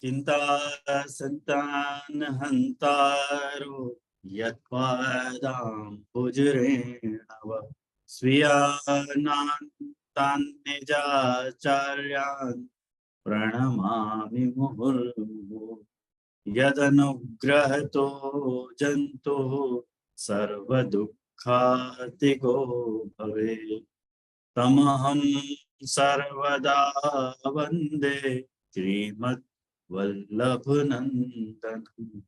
चिंता संतान हंतारो यत्पादाम्बुजरेणव स्वीयानान्तान् निजाचार्यान् प्रणमामि मुहुर्मुहुः यदनुग्रहतो जन्तुः सर्वदुःखातिगो भवेत् तमहं सर्वदा वन्दे श्रीमद्वल्लभनन्दनम्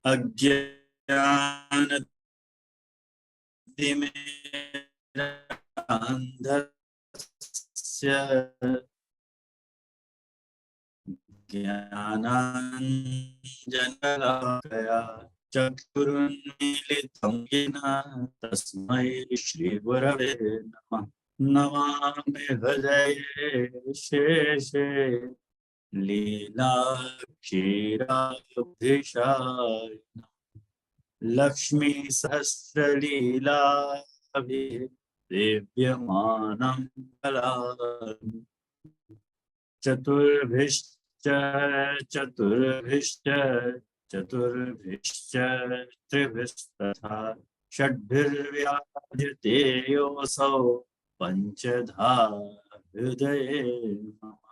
अज्ञानतिमिरान्धस्य ज्ञानाञ्जनशलाकया चक्षुरुन्मीलितं येन तस्मै श्रीगुरवे नमः। नमामि हृदये शेषे लीलाक्षीराब्धिशाय लक्ष्मी सहस्रलीलाभिः सेव्यमानं कलाम् चतुर्भिश्च चतुर्भिश्च चतुर्भिश्च त्रिभिस्तथा षड्भिर्व्याजते योऽसौ पंचधा हृदये नमः।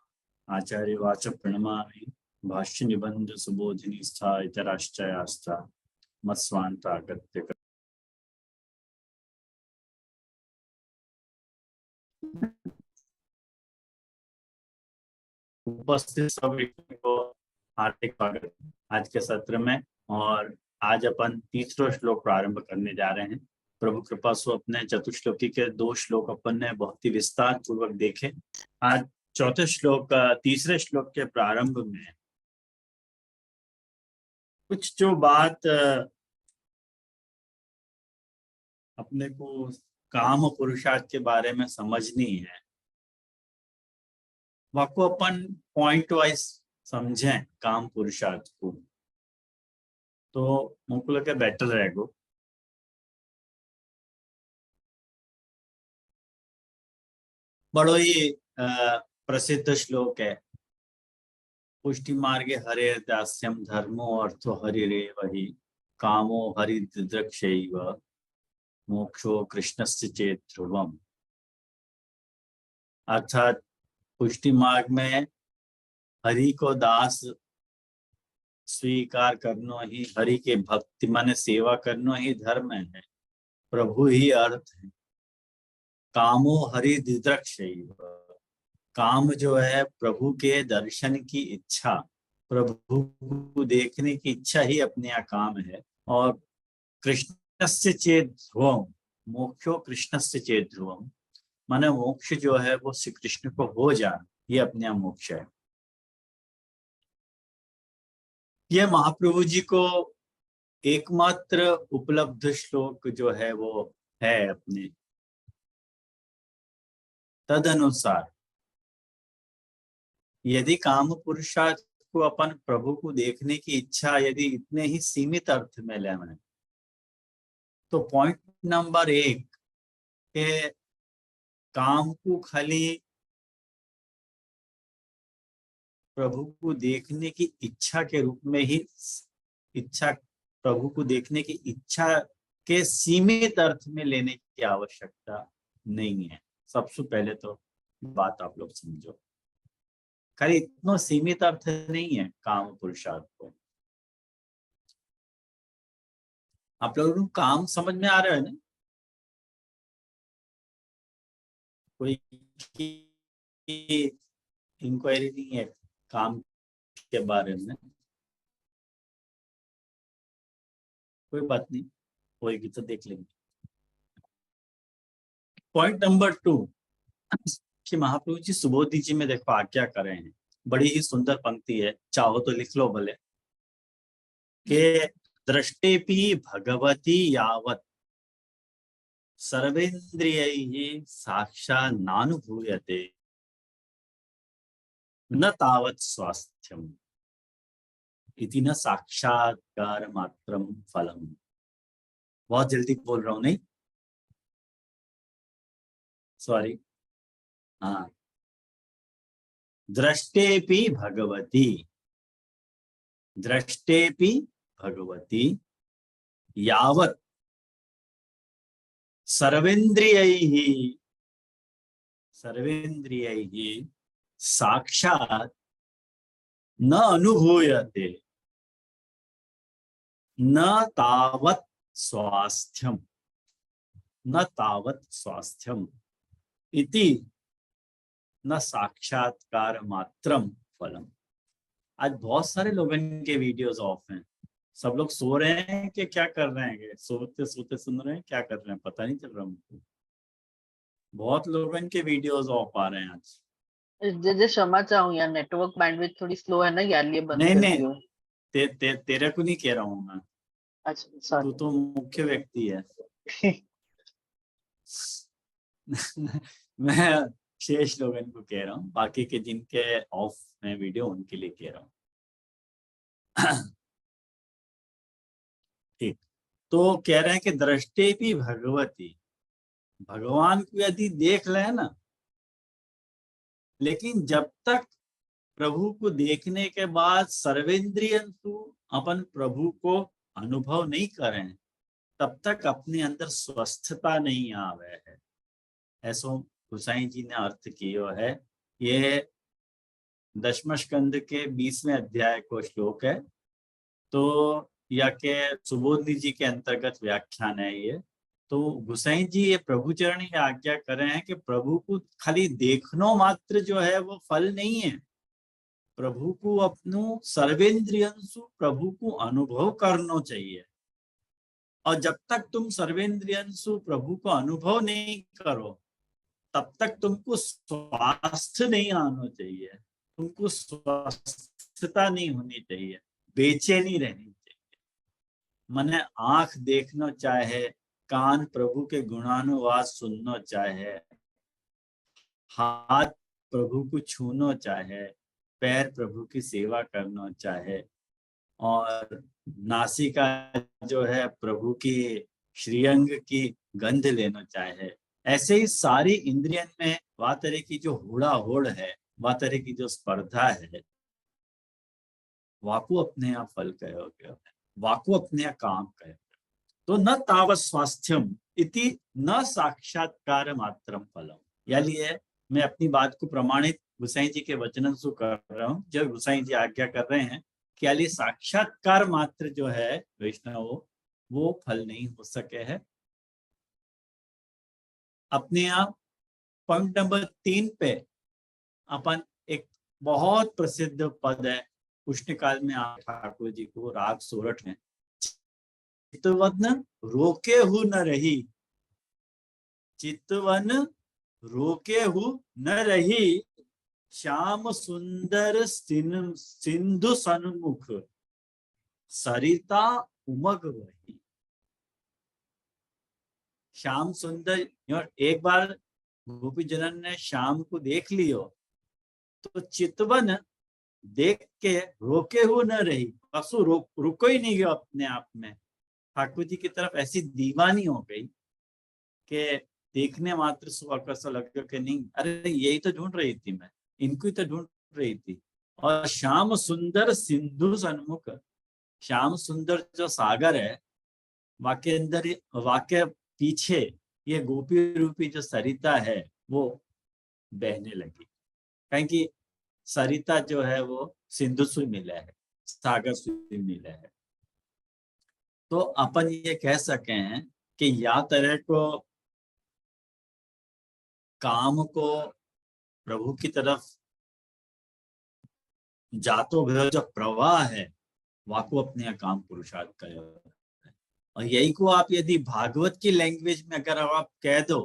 आचार्य वाच प्रणमामि भाष्य निबंध सुबोधिनी स्था इतराश्चयास्था मत्स्वान्तागत्य उपस्थित सभी को हार्दिक स्वागत आज के सत्र में। और आज अपन तीसरा श्लोक प्रारंभ करने जा रहे हैं। प्रभु कृपा से अपने चतुश्लोकी के 2 श्लोक अपन ने बहुत ही विस्तार पूर्वक देखे। आज चौथे श्लोक तीसरे श्लोक के प्रारंभ में कुछ जो बात अपने को काम पुरुषार्थ के बारे में समझनी है वह अपन पॉइंट वाइज समझें काम पुरुषार्थ को, तो मुझको लगे बेटर रहेगा। बड़ो ही प्रसिद्ध श्लोक है। पुष्टि मार्गे हरे दास्यम धर्मो अर्थो हरिरेव हि कामो हरिदृक्षैव मोक्षो कृष्णस्य चेत ध्रुवम। अर्थात पुष्टि मार्ग में हरि को दास स्वीकार करना ही, हरि के भक्ति माने सेवा करना ही धर्म है, प्रभु ही अर्थ है। कामो हरि दिद्रक्षैव, काम जो है प्रभु के दर्शन की इच्छा, प्रभु को देखने की इच्छा ही अपने यहाँ काम है। और कृष्णस्य चेत ध्रुवम, मोक्षो कृष्णस्य चेत ध्रुवम, माने मोक्ष जो है वो श्री कृष्ण को हो जाना, ये अपने यहाँ मोक्ष है। ये महाप्रभु जी को एकमात्र उपलब्ध श्लोक जो है वो है अपने। तदनुसार यदि काम पुरुषार्थ को अपन प्रभु को देखने की इच्छा यदि इतने ही सीमित अर्थ में लेना, तो पॉइंट नंबर 1 के काम को खाली प्रभु को देखने की इच्छा के रूप में ही, इच्छा प्रभु को देखने की इच्छा के सीमित अर्थ में लेने की आवश्यकता नहीं है। सबसे पहले तो बात आप लोग समझो, खाली इतना सीमित अर्थ नहीं है काम पुरुषार्थ को। आप लोगों को काम समझ में आ रहा है ना? कोई इंक्वायरी नहीं है काम के बारे में? कोई बात नहीं, होएगी तो देख लेंगे। पॉइंट नंबर 2 कि महाप्रभु जी सुबोधि जी में देखो आज्ञा कर रहे हैं। बड़ी ही सुंदर पंक्ति है, चाहो तो लिख लो भले, के दृष्टेपि भगवती यावत सर्वेन्द्रियैः साक्षान्नानुभूयते न तावत स्वास्थ्यम इति न साक्षात्कार मात्रम फलम। बहुत जल्दी बोल रहा हूं, नहीं सॉरी। हाँ, दृष्टेपि भगवती, दृष्टेपि भगवती यावत् सर्वेन्द्रियैः सर्वेन्द्रियैः साक्षात् न अनुभूयते न तावत् स्वास्थ्यम, न तावत् स्वास्थ्यम इति न साक्षात्कार मात्रम फलम। आज बहुत सारे लोगों के वीडियोस ऑफ हैं, सब लोग सो रहे हैं कि क्या कर रहे हैं, सोते सोते सुन रहे हैं, क्या कर रहे हैं पता नहीं चल रहा मुझको। बहुत लोगों के वीडियोस ऑफ आ रहे हैं आज। जैसे क्षमा चाहूँ यार, नेटवर्क बैंडविड्थ थोड़ी स्लो है ना यार, लिए बंद नहीं कर नहीं, दियो। तेरे को नहीं कह रहा हूँ मैं, अच्छा तू तो मुख्य व्यक्ति है। मैं शेष लोगों को कह रहा हूँ, बाकी के जिनके ऑफ है वीडियो उनके लिए कह रहा हूँ। ठीक, तो कह रहे हैं कि दृष्टि भी भगवती, भगवान को यदि देख ले ना, लेकिन जब तक प्रभु को देखने के बाद सर्वेंद्रियंतु अपन प्रभु को अनुभव नहीं करें, तब तक अपने अंदर स्वस्थता नहीं आवे है। ऐसो गोसाई जी ने अर्थ किया है। ये दशम स्कंद के 20वें अध्याय को श्लोक है, तो या के सुबोधनी जी के अंतर्गत व्याख्यान है ये। तो गोसाई जी ये प्रभु चरण की आज्ञा कर रहे हैं कि प्रभु को खाली देखनो मात्र जो है वो फल नहीं है, प्रभु को अपनो सर्वेंद्रियंसु प्रभु को अनुभव करना चाहिए। और जब तक तुम सर्वेंद्रियंसु प्रभु को अनुभव नहीं करो, तब तक तुमको स्वास्थ्य नहीं आना चाहिए, तुमको स्वस्थता नहीं होनी चाहिए, बेचैनी रहनी चाहिए। मने आंख देखना चाहे, कान प्रभु के गुणानुवाद सुनना चाहे, हाथ प्रभु को छूना चाहे, पैर प्रभु की सेवा करना चाहे, और नासिका जो है प्रभु की श्रीअंग की गंध लेना चाहे, ऐसे ही सारी इंद्रियन में वह तरह की जो होड़ा होड़ है, वह तरह की जो स्पर्धा है, वाकु अपने यहाँ फल कहे, वाकु अपने यहाँ काम कहे। तो न तावत स्वास्थ्यम इति न साक्षात्कार मात्रम फलम। यानी मैं अपनी बात को प्रमाणित गोसाई जी के वचनों से कर रहा हूँ, जो गोसाई जी आज्ञा कर रहे हैं कि यानी साक्षात्कार मात्र जो है वैष्णव वो फल नहीं हो सके है। अपने यहाँ पंक्ति नंबर 3 पे अपन एक बहुत प्रसिद्ध पद है, उष्ण काल में ठाकुर जी को राग सोरठ में, चितवन रोके हु न रही, चितवन रोके हु न रही, श्याम सुंदर सिंधु सन्मुख, सरिता उमग वही। श्याम सुंदर, एक बार गोपी जनन ने श्याम को देख लियो तो चितवन देख के रोके हुए न रही, पशु रुको ही नहीं गया अपने आप में, ठाकुर जी की तरफ ऐसी दीवानी हो गई कि देखने मात्र से लग कि नहीं, अरे यही तो ढूंढ रही थी मैं, इनको ही तो ढूंढ रही थी। और श्याम सुंदर सिंधु सन्मुख, श्याम सुंदर जो सागर है वाके अंदर, वाके पीछे ये गोपी रूपी जो सरिता है वो बहने लगी। कहीं कि सरिता जो है वो सिंधु से मिला है, सागर से मिला है। तो अपन ये कह सके हैं कि या तरह को काम को प्रभु की तरफ जातो भय जो प्रवाह है वाको अपने काम पुरुषार्थ करे। और यही को आप यदि भागवत की लैंग्वेज में अगर आप कह दो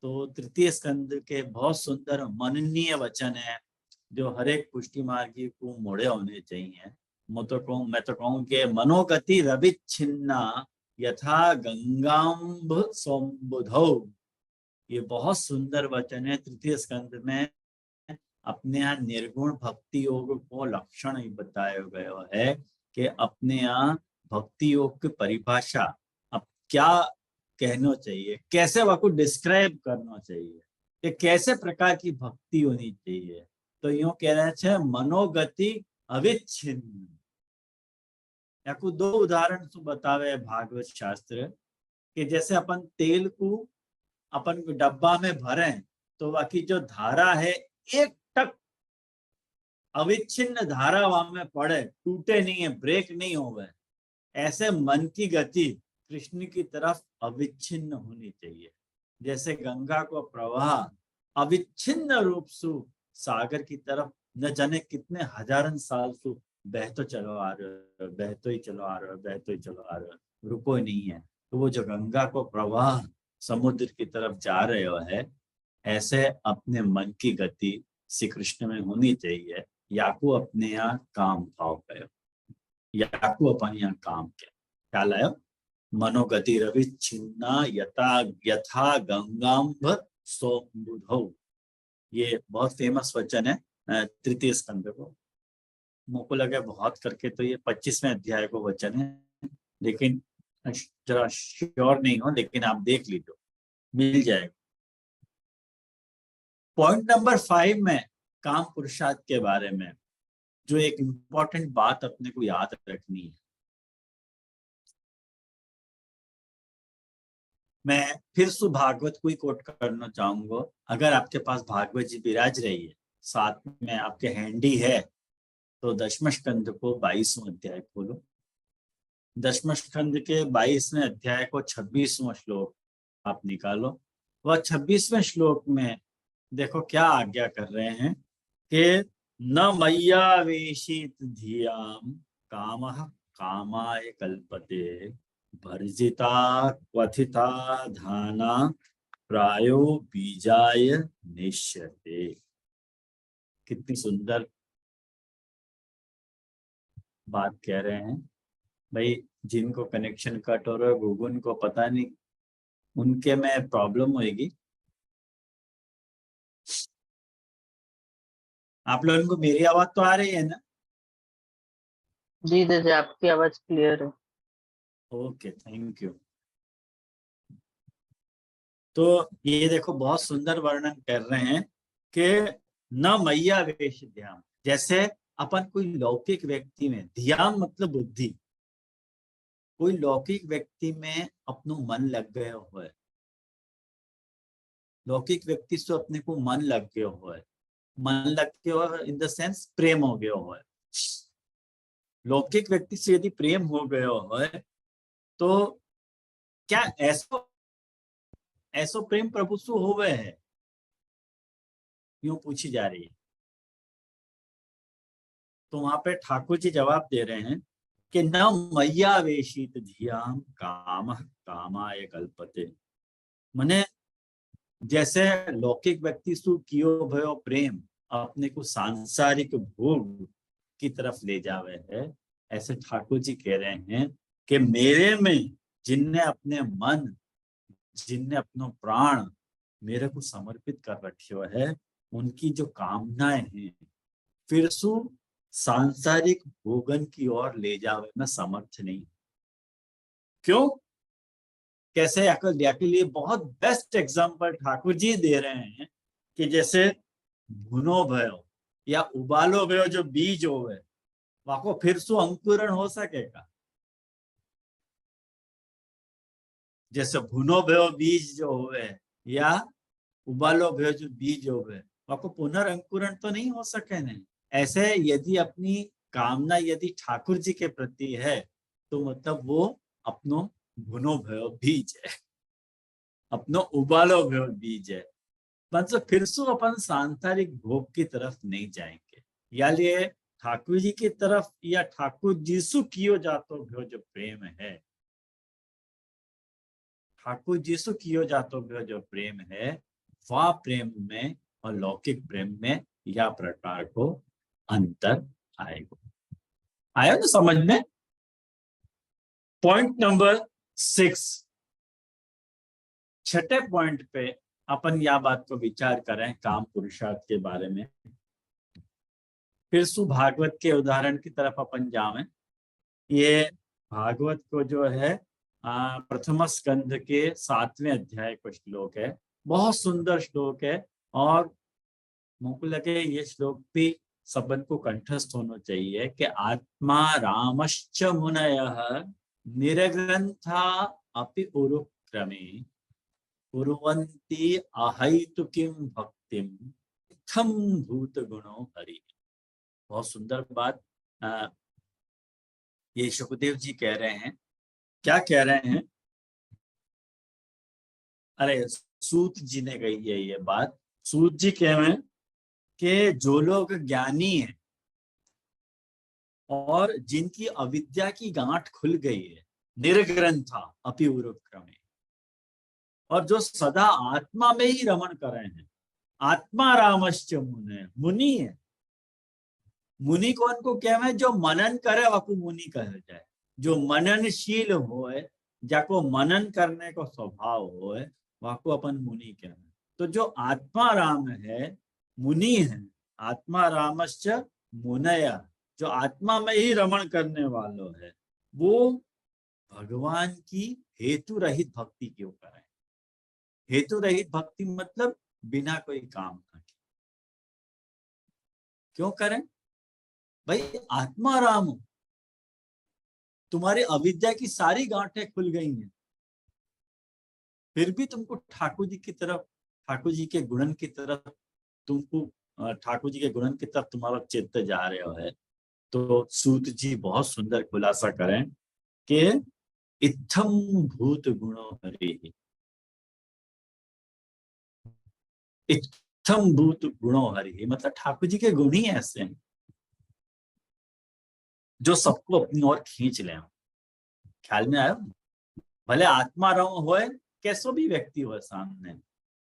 तो तृतीय स्कंद के बहुत सुंदर मननीय वचन है जो हर एक पुष्टि मार्गी को मोड़े होने चाहिए। मैं तो कहूँ कि मनोगति रविच्छिन्ना यथा गंगाम्ब सौम्बुधौ, ये बहुत सुंदर वचन है। तृतीय स्कंद में अपने यहाँ निर्गुण भक्ति योग को लक्षण ही बताया गया है कि अपने यहाँ भक्ति योग की परिभाषा अब क्या कहना चाहिए, कैसे वह को डिस्क्राइब करना चाहिए कि कैसे प्रकार की भक्ति होनी चाहिए। तो यूं कह रहे छे मनोगति अविच्छिन्न। याकू दो उदाहरण शू बतावे भागवत शास्त्र कि जैसे अपन तेल को अपन डब्बा में भरे तो बाकी जो धारा है एक टक अविच्छिन्न धारा वहां में पड़े, टूटे नहीं है, ब्रेक नहीं हो गए। ऐसे मन की गति कृष्ण की तरफ अविच्छिन्न होनी चाहिए। जैसे गंगा को प्रवाह अविच्छिन्न रूप से सागर की तरफ न जाने कितने हजारन साल से बह तो चलो आ रहे, बह तो ही चलो आ रहे, बह तो ही चलो आ रहे, रुको ही नहीं है। तो वो जो गंगा को प्रवाह समुद्र की तरफ जा रहे हो है, ऐसे अपने मन की गति श्री कृष्ण में होनी चाहिए। याकू अपने यहाँ काम भाव कयो, याकू अपन यहाँ काम के क्या लायो, मनोगति रवि छिन्ना यथा यथा गंगाम्भ सोम्बुधौ। ये बहुत फेमस वचन है तृतीय स्कंद को। मुझको लगे बहुत करके तो ये 25वें अध्याय को वचन है, लेकिन जरा श्योर नहीं हो, लेकिन आप देख लीजिए मिल जाएगा। पॉइंट नंबर 5 में काम पुरुषार्थ के बारे में जो एक इंपॉर्टेंट बात अपने को याद रखनी है। मैं फिर से भागवत को ही कोट करना चाहूंगा। अगर आपके पास भागवत जी विराज रही है, साथ में आपके हैंडी है, तो दशम स्कंद को 22वां अध्याय खोलो। दशम स्कंद के 22वें अध्याय को 26वां श्लोक आप निकालो। वह 26वें श्लोक में देखो क्या आज्ञा कर रहे हैं कि न मय्यावेशित धियाम कामः कामाय कल्पते भर्जिता क्वथिता धाना प्रायो बीजाय निश्यते। कितनी सुंदर बात कह रहे हैं भाई। जिनको कनेक्शन कट हो रहा है गूगल को पता नहीं, उनके में प्रॉब्लम होगी। आप लोगों को मेरी आवाज तो आ रही है ना? जी जी, आपकी आवाज क्लियर है। Okay, thank you. तो ये देखो बहुत सुंदर वर्णन कर रहे हैं कि न मैया वेश ध्यान। जैसे अपन कोई लौकिक व्यक्ति में, ध्यान मतलब बुद्धि, कोई लौकिक व्यक्ति में अपनो मन लग गया हो है, लौकिक व्यक्ति से अपने को मन लग गया हो है, मन लग गया हो इन द सेंस प्रेम हो गया हो है। लौकिक व्यक्ति से यदि प्रेम हो गया हो है तो क्या ऐसा ऐसो प्रेम प्रभु से हो गए है, यूं पूछी जा रही है। तो वहां पे ठाकुर जी जवाब दे रहे हैं कि न मय्यावेशित धियाम काम कामाय कल्पते। मने जैसे लौकिक व्यक्ति सु कियो भयो प्रेम अपने को सांसारिक भोग की तरफ ले जावे है, ऐसे ठाकुर जी कह रहे हैं कि मेरे में जिनने अपने मन, जिनने अपनो प्राण मेरे को समर्पित कर रखियो है, उनकी जो कामनाएं हैं फिर सु सांसारिक भोगन की ओर ले जावे में समर्थ नहीं। क्यों, कैसे? के लिए बहुत बेस्ट एग्जांपल ठाकुर जी दे रहे हैं कि जैसे भुनो भयो या उबालो भयो जो बीज होवे, वाको फिर सु अंकुरण हो सकेगा? जैसे भुनो भयो बीज जो होवे या उबालो भयो जो बीज होवे, वाको पुनर्अंकुरण तो नहीं हो सके नहीं। ऐसे यदि अपनी कामना यदि ठाकुर जी के प्रति है तो मतलब वो अपनो भुनो भयो बीज है, अपनो उबालो भयो बीज है। मतलब फिर से अपन सांसारिक भोग की तरफ नहीं जाएंगे। या लिए ठाकुर जी की तरफ या ठाकुर जीसु कियो जातो भयो जो प्रेम है, ठाकुर जीसु कियो जातो भयो जो प्रेम है, वह प्रेम में और लौकिक प्रेम में यह प्रकार को अंतर आएगा। आया ना समझ में? पॉइंट नंबर 6, छठे पॉइंट पे अपन यह बात को विचार करें काम पुरुषार्थ के बारे में। फिर सु भागवत के उदाहरण की तरफ अपन जावें। ये भागवत को जो है प्रथम स्कंद के 7वें अध्याय का श्लोक है। बहुत सुंदर श्लोक है और मुझको लगे ये श्लोक भी सबन को कंठस्थ होना चाहिए कि आत्मा रामश्च मुनयः निरग्रंथा अपि उरुक्रमे कुर्वन्ति अहैतुकीं भक्तिं इत्थं भूत गुणो हरि। बहुत सुंदर बात ये सुखदेव जी कह रहे हैं। क्या कह रहे हैं? अरे सूत जी ने कही है ये बात। सूत जी कह रहे हैं कि जो लोग ज्ञानी हैं और जिनकी अविद्या की गांठ खुल गई है, निर्ग्रंथा अपि उरुक्रमे, और जो सदा आत्मा में ही रमण कर रहे हैं, आत्मा रामश्च मुने, मुनि है। मुनि कौन को कहवे? जो मनन करे वाको मुनि कहे जाए। जो मननशील होए, जाको मनन करने को स्वभाव होए, वाको अपन मुनि कहवे। तो जो आत्मा राम है, मुनि है। आत्मा रामश्च मुनय, जो आत्मा में ही रमण करने वालों है, वो भगवान की हेतु रहित भक्ति क्यों करें? हेतु रहित भक्ति मतलब बिना कोई काम न किए क्यों करें? भाई आत्मा राम, तुम्हारी अविद्या की सारी गांठें खुल गई हैं, फिर भी तुमको ठाकुर जी की तरफ, ठाकुर जी के गुणन की तरफ, तुमको ठाकुर जी के गुणन की तरफ तुम्हारा चित्त जा रहे है। तो सूत जी बहुत सुंदर खुलासा करें कि इत्थम भूत गुणो हरि, इत्थम भूत गुणो हरि मतलब ठाकुर जी के गुण ही ऐसे हैं जो सबको अपनी ओर खींच ले। ख्याल में आया? भले आत्मा रंग होए, कैसो भी व्यक्ति हो सामने,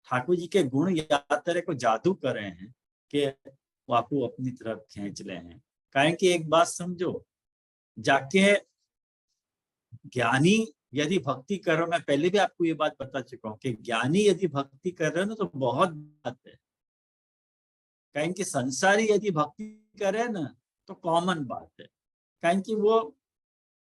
ठाकुर जी के गुण या तरह को जादू कर रहे हैं कि वो आपको अपनी तरफ खींच ले हैं। कारण कि एक बात समझो, जाके ज्ञानी यदि भक्ति कर रहे हो, मैं पहले भी आपको ये बात बता चुका हूँ कि ज्ञानी यदि भक्ति कर रहे हो ना तो बहुत बात है। कारण कि संसारी यदि भक्ति करे ना तो कॉमन बात है। कारण कि वो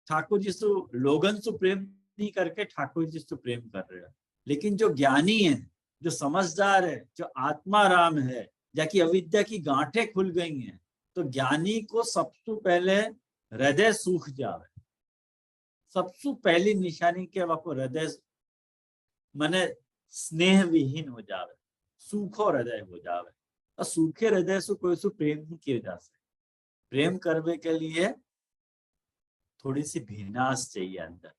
ठाकुर जी से लोगन से प्रेम नहीं करके ठाकुर जी से प्रेम कर रहे हो। लेकिन जो ज्ञानी है, जो समझदार है, जो आत्मा राम है, जाकि अविद्या की गांठें खुल गई हैं, तो ज्ञानी को सबसे पहले हृदय सूख जावे। सबसे पहली निशानी के वह हृदय मने स्नेह विहीन हो जावे, सूखो हृदय हो जावे। और सूखे हृदय से कोई से प्रेम नहीं किया जा सकता। प्रेम करने के लिए थोड़ी सी भीनास चाहिए, अंदर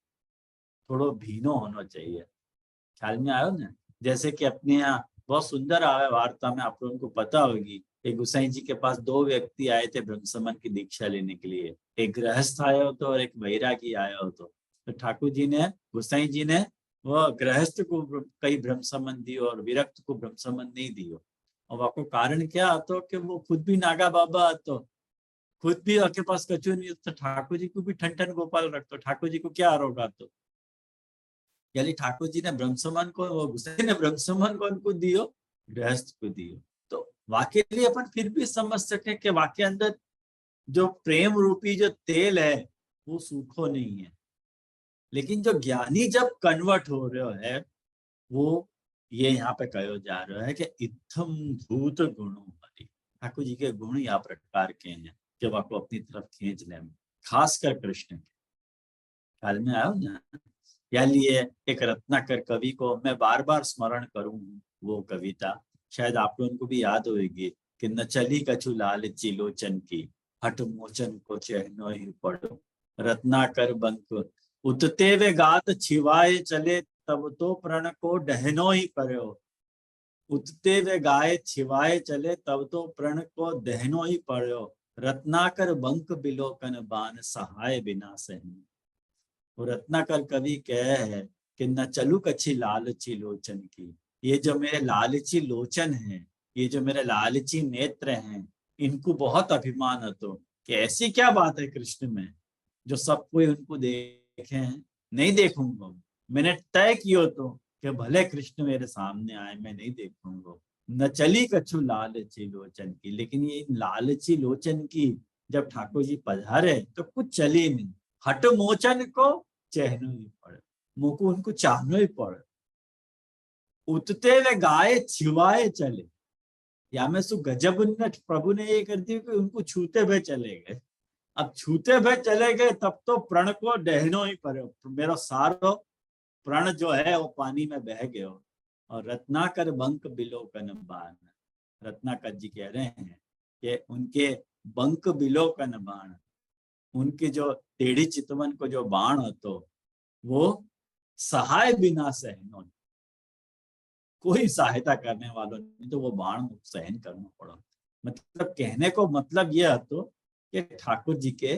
थोड़ो भीनो होना चाहिए। ख्याल में आयो ना? जैसे कि अपने यहाँ बहुत सुंदर आवे वार्ता में आप लोगों को पता होगी, एक गोसाई जी के पास दो व्यक्ति आए थे ब्रह्मसमन की दीक्षा लेने के लिए। एक गृहस्थ आया हो तो और एक वैरागी आया हो। तो ठाकुर जी ने, गोसाई जी ने वह गृहस्थ को कई ब्रह्मसमन दी और विरक्त को ब्रह्मसमन नहीं दियो। और आपको कारण क्या आतो कि वो खुद भी नागा बाबा आतो, खुद भी आपके पास कछु नहीं, तो ठाकुर जी को भी ठन ठन गोपाल रखतो, ठाकुर जी को क्या आरोप आतो। यानी ठाकुर जी ने ब्रह्मसमान को, वो गुस्से ने ब्रह्मसमान को उनको दियो, गृहस्थ को दियो। तो वाक्य लिए अपन फिर भी समझ सके कि वाक्य अंदर जो प्रेम रूपी जो तेल है वो सूखो नहीं है। लेकिन जो ज्ञानी जब कन्वर्ट हो रहे है, वो ये यहाँ पे कहो जा रहा है कि इत्थम भूत गुणो हरि। ठाकुर जी के गुण या प्रकार के हैं जब आपको अपनी तरफ खींच ले, खासकर कृष्ण के। ख्याल में आयो ना? या लिए एक रत्नाकर कवि को मैं बार बार स्मरण करूं, वो कविता शायद आप लोगों को भी याद होगी कि न चली कछु लालची लोचन की, हट मोचन को चहनो ही पड़ो, रत्नाकर बंक उतते वे गात छिवाए चले, तब तो प्रण को डहनो ही करो। उतते वे गाए छिवाए चले, तब तो प्रण को दहनो ही पड़ो, रत्नाकर बंक बिलोकन बान सहाय बिना सहनी। रत्नाकर कवि कह है कि न चलू कच्छी लालची लोचन की, ये जो मेरे लालची लोचन है, ये जो मेरे लालची नेत्र हैं, इनको बहुत अभिमान है। तो कि ऐसी क्या बात है कृष्ण में जो सब कोई उनको देखे हैं? नहीं देखूंगा। मैंने तय किया तो कि भले कृष्ण मेरे सामने आए, मैं नहीं देखूंगा। न चली कछु लालची लोचन की, लेकिन ये लालची लोचन की जब ठाकुर जी पधारे तो कुछ चली नहीं। हट मोचन को चहनो ही पड़े, मुझको उनको चाहनो ही पड़े। उतते वे गाये छिवाए चले, या में सु गजब ने प्रभु ने ये कर दिया कि उनको छूते हुए चले गए। अब छूते हुए चले गए तब तो प्रण को डहनो ही पड़े, मेरा सारो प्रण जो है वो पानी में बह गयो। और रत्नाकर बंक बिलोकन बाण, रत्नाकर जी कह रहे हैं कि उनके बंक बिलोकन बाण, उनके जो टेढ़ी चितवन को जो बाण हो वो सहाय बिना सहनो, कोई सहायता करने वालों नहीं तो वो बाण सहन करना पड़ा। मतलब कहने को मतलब यह तो कि ठाकुर जी के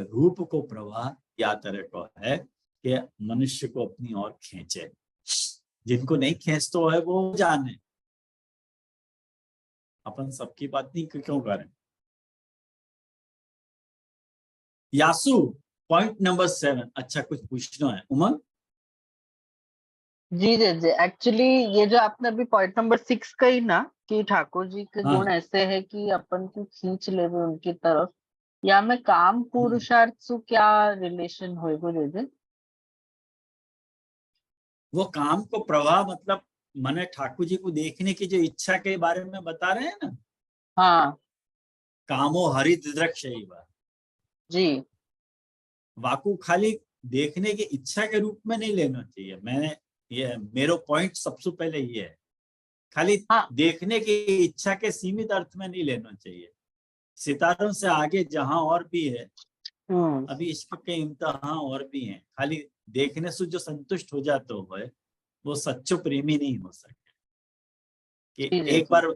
रूप को प्रवाह या तरह को है कि मनुष्य को अपनी ओर खींचे, जिनको नहीं खींचते है वो जाने, अपन सबकी बात नहीं क्यों करें। यासु पॉइंट नंबर 7, अच्छा कुछ पूछना है उमंग? जी जी जी, एक्चुअली ये जो आपने अभी पॉइंट नंबर 6 कही ना कि ठाकुर जी के हाँ गुण ऐसे है कि अपन को खींच ले उनकी तरफ, या में काम पुरुषार्थ सु क्या रिलेशन होएगो दीदी? वो काम को प्रवाह मतलब मने ठाकुर जी को देखने की जो इच्छा के बारे में बता रहे हैं ना, हाँ कामो हरित दृक्ष जी वाकु खाली देखने की इच्छा के रूप में नहीं लेना चाहिए। मैंने ये मेरो पॉइंट सबसे पहले ये है, खाली हाँ देखने की इच्छा के सीमित अर्थ में नहीं लेना चाहिए। सितारों से आगे जहां और भी है, अभी इश्क के इम्तहान और भी हैं, खाली देखने से जो संतुष्ट हो जाते हो वो सच्चो प्रेमी नहीं हो सकते। कि जी जी एक जी बार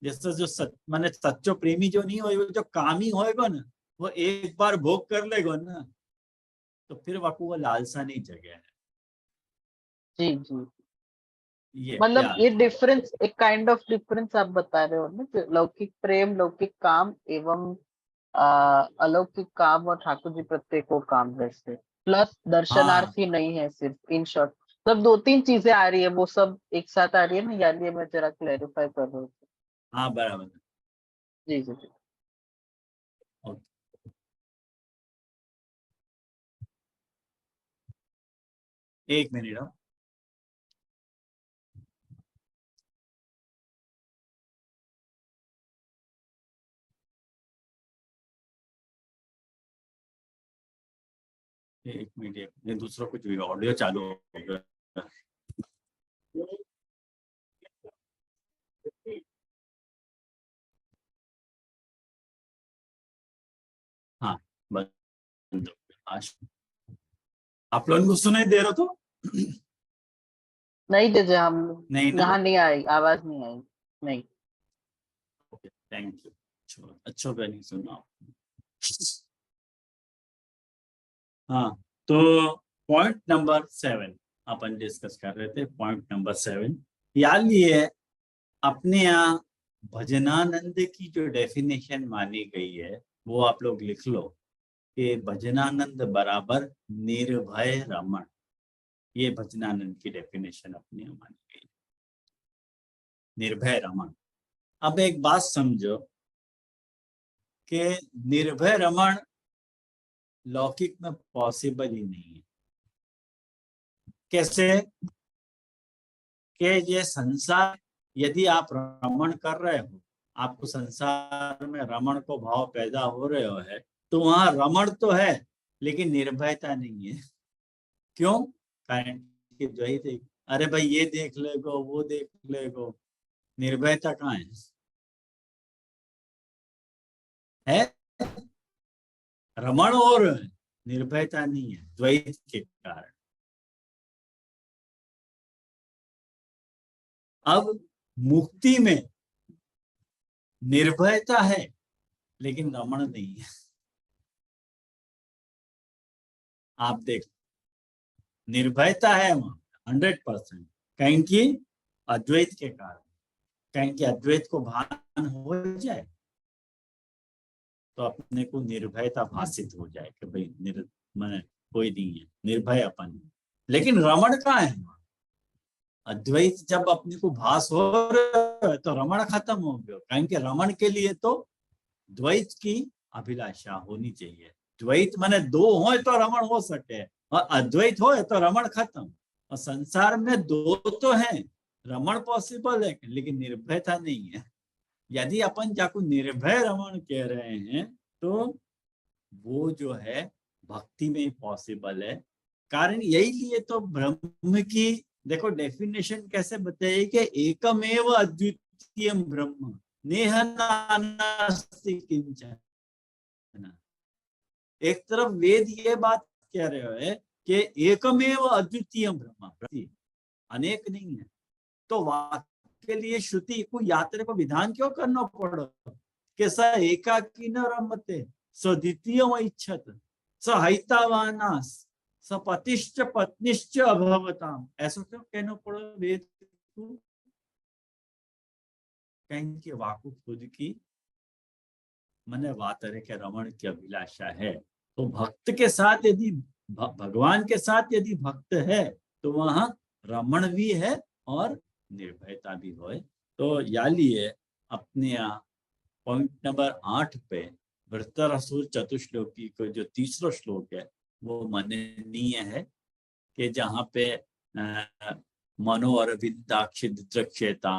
जैसे जो माने सच्चो प्रेमी जो नहीं होएगा, जो कामी होएगा ना, वो एक बार भोग कर लेगा ना तो फिर वाकू वो लालसा नहीं जगह है। जी जी, ये मतलब प्यार ये है। डिफरेंस, एक काइंड ऑफ डिफरेंस आप बता रहे हो ना कि लौकिक प्रेम, लौकिक काम एवं अलौकिक काम और ठाकुर जी प्रत्येक को काम जैसे, प्लस हाँ दर्शनार्थी नहीं है सिर्फ, इन शॉर्ट मतलब दो तीन चीजें आ रही है, वो सब एक साथ आ रही है ना, यानी मैं जरा क्लेरिफाई कर रहा हूँ। हाँ बराबर। जी जी जी। ओके, एक मिनट हाँ। एक मिनट, एक मिनट, दूसरा कुछ भी ऑडियो चालू हो गया। हाँ बंद हो गया। आप लोगों को सुनाई दे रहा तो नहीं दीजिए, हम नहीं ना? यहाँ नहीं आई, आवाज नहीं आई। नहीं। Okay thank you. अच्छा अच्छा नहीं सुना। हाँ तो पॉइंट नंबर 7 अपन डिस्कस कर रहे थे। पॉइंट नंबर 7 याद लिए अपने यहाँ भजनानंद की जो डेफिनेशन मानी गई है वो आप लोग लिख लो कि भजनानंद बराबर निर्भय रमण। ये भजनानंद की डेफिनेशन अपने यहाँ मानी गई, निर्भय रमण। अब एक बात समझो कि निर्भय रमण लौकिक में पॉसिबल ही नहीं है। कैसे? कि ये संसार, यदि आप रमण कर रहे हो, आपको संसार में रमण को भाव पैदा हो रहे हो है, तो वहां रमण तो है लेकिन निर्भयता नहीं है। क्यों? कारण कि जो ही थे, अरे भाई ये देख लेगो वो देख लेगो, निर्भयता कहाँ है? रमण और निर्भयता नहीं है, द्वैत के कारण। अब मुक्ति में निर्भयता है लेकिन रमण नहीं है। आप देख, निर्भयता है वहां 100%, कहीं की अद्वैत के कारण। कहीं की अद्वैत को भान हो जाए तो अपने को निर्भयता भाषित हो जाए कि भाई मैंने कोई नहीं है, निर्भय अपन। लेकिन रमण कहाँ है? अद्वैत जब अपने को भास हो रहा है तो रमण खत्म हो गया। कहीं के रमण के लिए तो द्वैत की अभिलाषा होनी चाहिए। द्वैत माने दो हो तो रमण हो सके, और अद्वैत हो तो रमण खत्म। और संसार में दो तो हैं, रमण पॉसिबल है लेकिन निर्भयता नहीं है। यदि अपन जाको निर्भय रमण कह रहे हैं तो वो जो है भक्ति में पॉसिबल है। कारण यही लिए तो ब्रह्म की देखो डेफिनेशन कैसे बताइए कि एकमेव अद्वितीय ब्रह्म नेह नानास्ति किंचन। एक तरफ वेद ये बात कह रहे हैं कि एकमेव अद्वितीय ब्रह्म, अनेक नहीं है। तो वाक्य के लिए श्रुति को यात्रा को विधान क्यों करना पड़ा कि स एकाकी न रमते स द्वितीय इच्छत स हितावानास स पतिश्च पत्निश्च अभवताम। ऐसा क्यों कहना पड़ा वेद को? कहेंगे वाकु खुद की मने वातरे के रमण की अभिलाषा है। तो भक्त के साथ यदि भगवान के साथ यदि भक्त है तो वहां रमण भी है और निर्भयता भी हो। तो या लिए अपने यहाँ पॉइंट नंबर 8 पे वृत्रासुर चतुश्लोकी को जो तीसरा श्लोक है वो मननीय है कि जहाँ पे मनो अरविंदाक्षिद्रक्षेता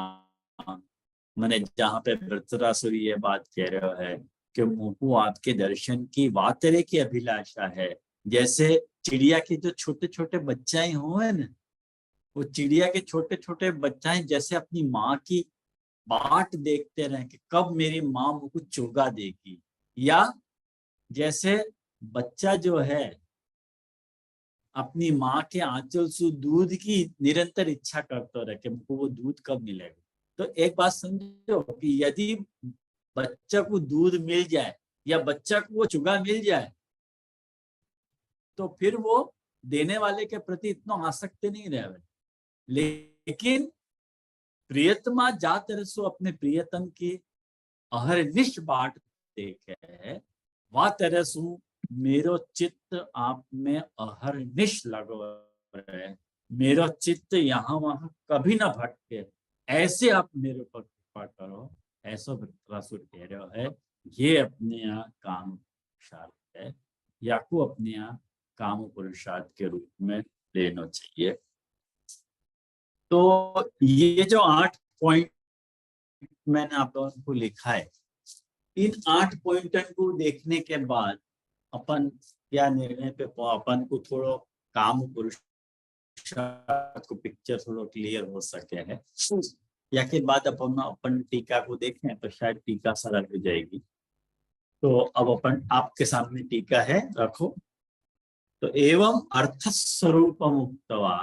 मैंने जहाँ पे वृत्रासुर ये बात कह रहा है कि मुझको आपके दर्शन की वातरे की अभिलाषा है। जैसे चिड़िया के जो छोटे छोटे बच्चे हुए ना, वो चिड़िया के छोटे छोटे बच्चे जैसे अपनी माँ की बाट देखते रहे कि कब मेरी माँ मुझको चुगा देगी, या जैसे बच्चा जो है अपनी माँ के आंचल से दूध की निरंतर इच्छा करता रहे कि मुझको वो दूध कब मिलेगा। तो एक बात समझो कि यदि बच्चा को दूध मिल जाए या बच्चा को वो चुगा मिल जाए तो फिर वो देने वाले के प्रति इतना आसक्त नहीं रहे। लेकिन प्रियतमा जात रसो अपने प्रियतम की अहरनिश बाट देखे है, वह तरसु मेरो चित्त आप में अहरनिश लगो रहे, मेरा चित्त यहाँ वहां कभी ना भटके, ऐसे आप मेरे पर कृपा करो। ऐसा वृत्रासुर कह रहा है। ये अपने यहाँ काम पुरुषार्थ है, या को अपने यहाँ काम पुरुषार्थ के रूप में लेना चाहिए। तो ये जो 8 पॉइंट मैंने आप लोगों को लिखा है, इन 8 पॉइंट को देखने के बाद अपन क्या निर्णय पे अपन को थोड़ा काम पुरुषार्थ को पिक्चर थोड़ा क्लियर हो सके है, या के बाद अपन टीका को देखें तो शायद टीका सरल हो जाएगी। तो अब अपन आपके सामने टीका है, रखो। तो एवं अर्थ स्वरूपम उक्तवा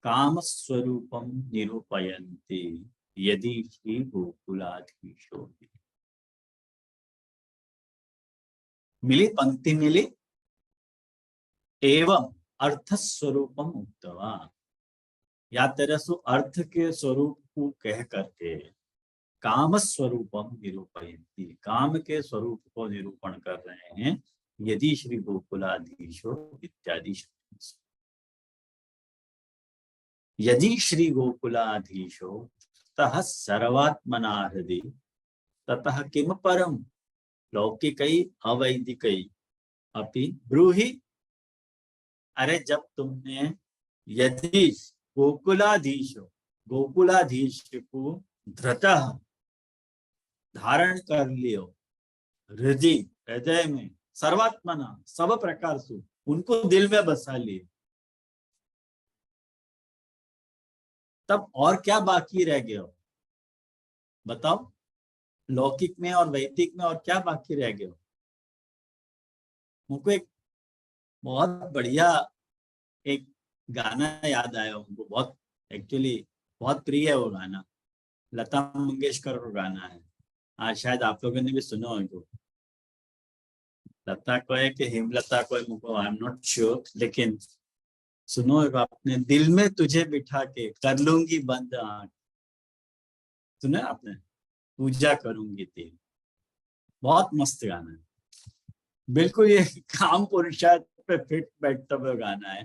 काम स्वरूपम निरूपयन्ति यदि श्री गोकुलाधीशो। मिली पंक्ति मिली। एवं अर्थ स्वरूपम उक्तवा, या तरसु अर्थ के स्वरूप को कह करके काम स्वरूपम निरूपयन्ति, काम के स्वरूप को निरूपण कर रहे हैं। यदि श्री गोकुलाधीशो इत्यादि। यदि श्री गोकुलाधीशो ततः सर्वात्मना हृदि ततः किम परम लौकिकै अवैदिकै अपि ब्रूहि। अरे जब तुमने यदि गोकुलाधीशो, गोकुलाधीश को धृतः धारण कर लियो, हृदय हृदय में, सर्वात्मना सब प्रकार से उनको दिल में बसा लिए, तब और क्या बाकी रह गया? बताओ, लौकिक में और वैदिक में और क्या बाकी रह गया? मुझको एक बहुत बढ़िया एक गाना याद आया, उनको बहुत एक्चुअली बहुत प्रिय है वो गाना, लता मंगेशकर का गाना है। आज शायद आप लोगों ने भी सुना होगा। लता को है कि हेमलता को है, मुझको आई एम नॉट श्योर, लेकिन सुनो अपने दिल में तुझे बिठा के कर लूंगी बंद आंख। सुना आपने? पूजा करूंगी तेरी। बहुत मस्त गाना है, बिल्कुल ये काम पुरुषार्थ पे फिट बैठता हुआ गाना है।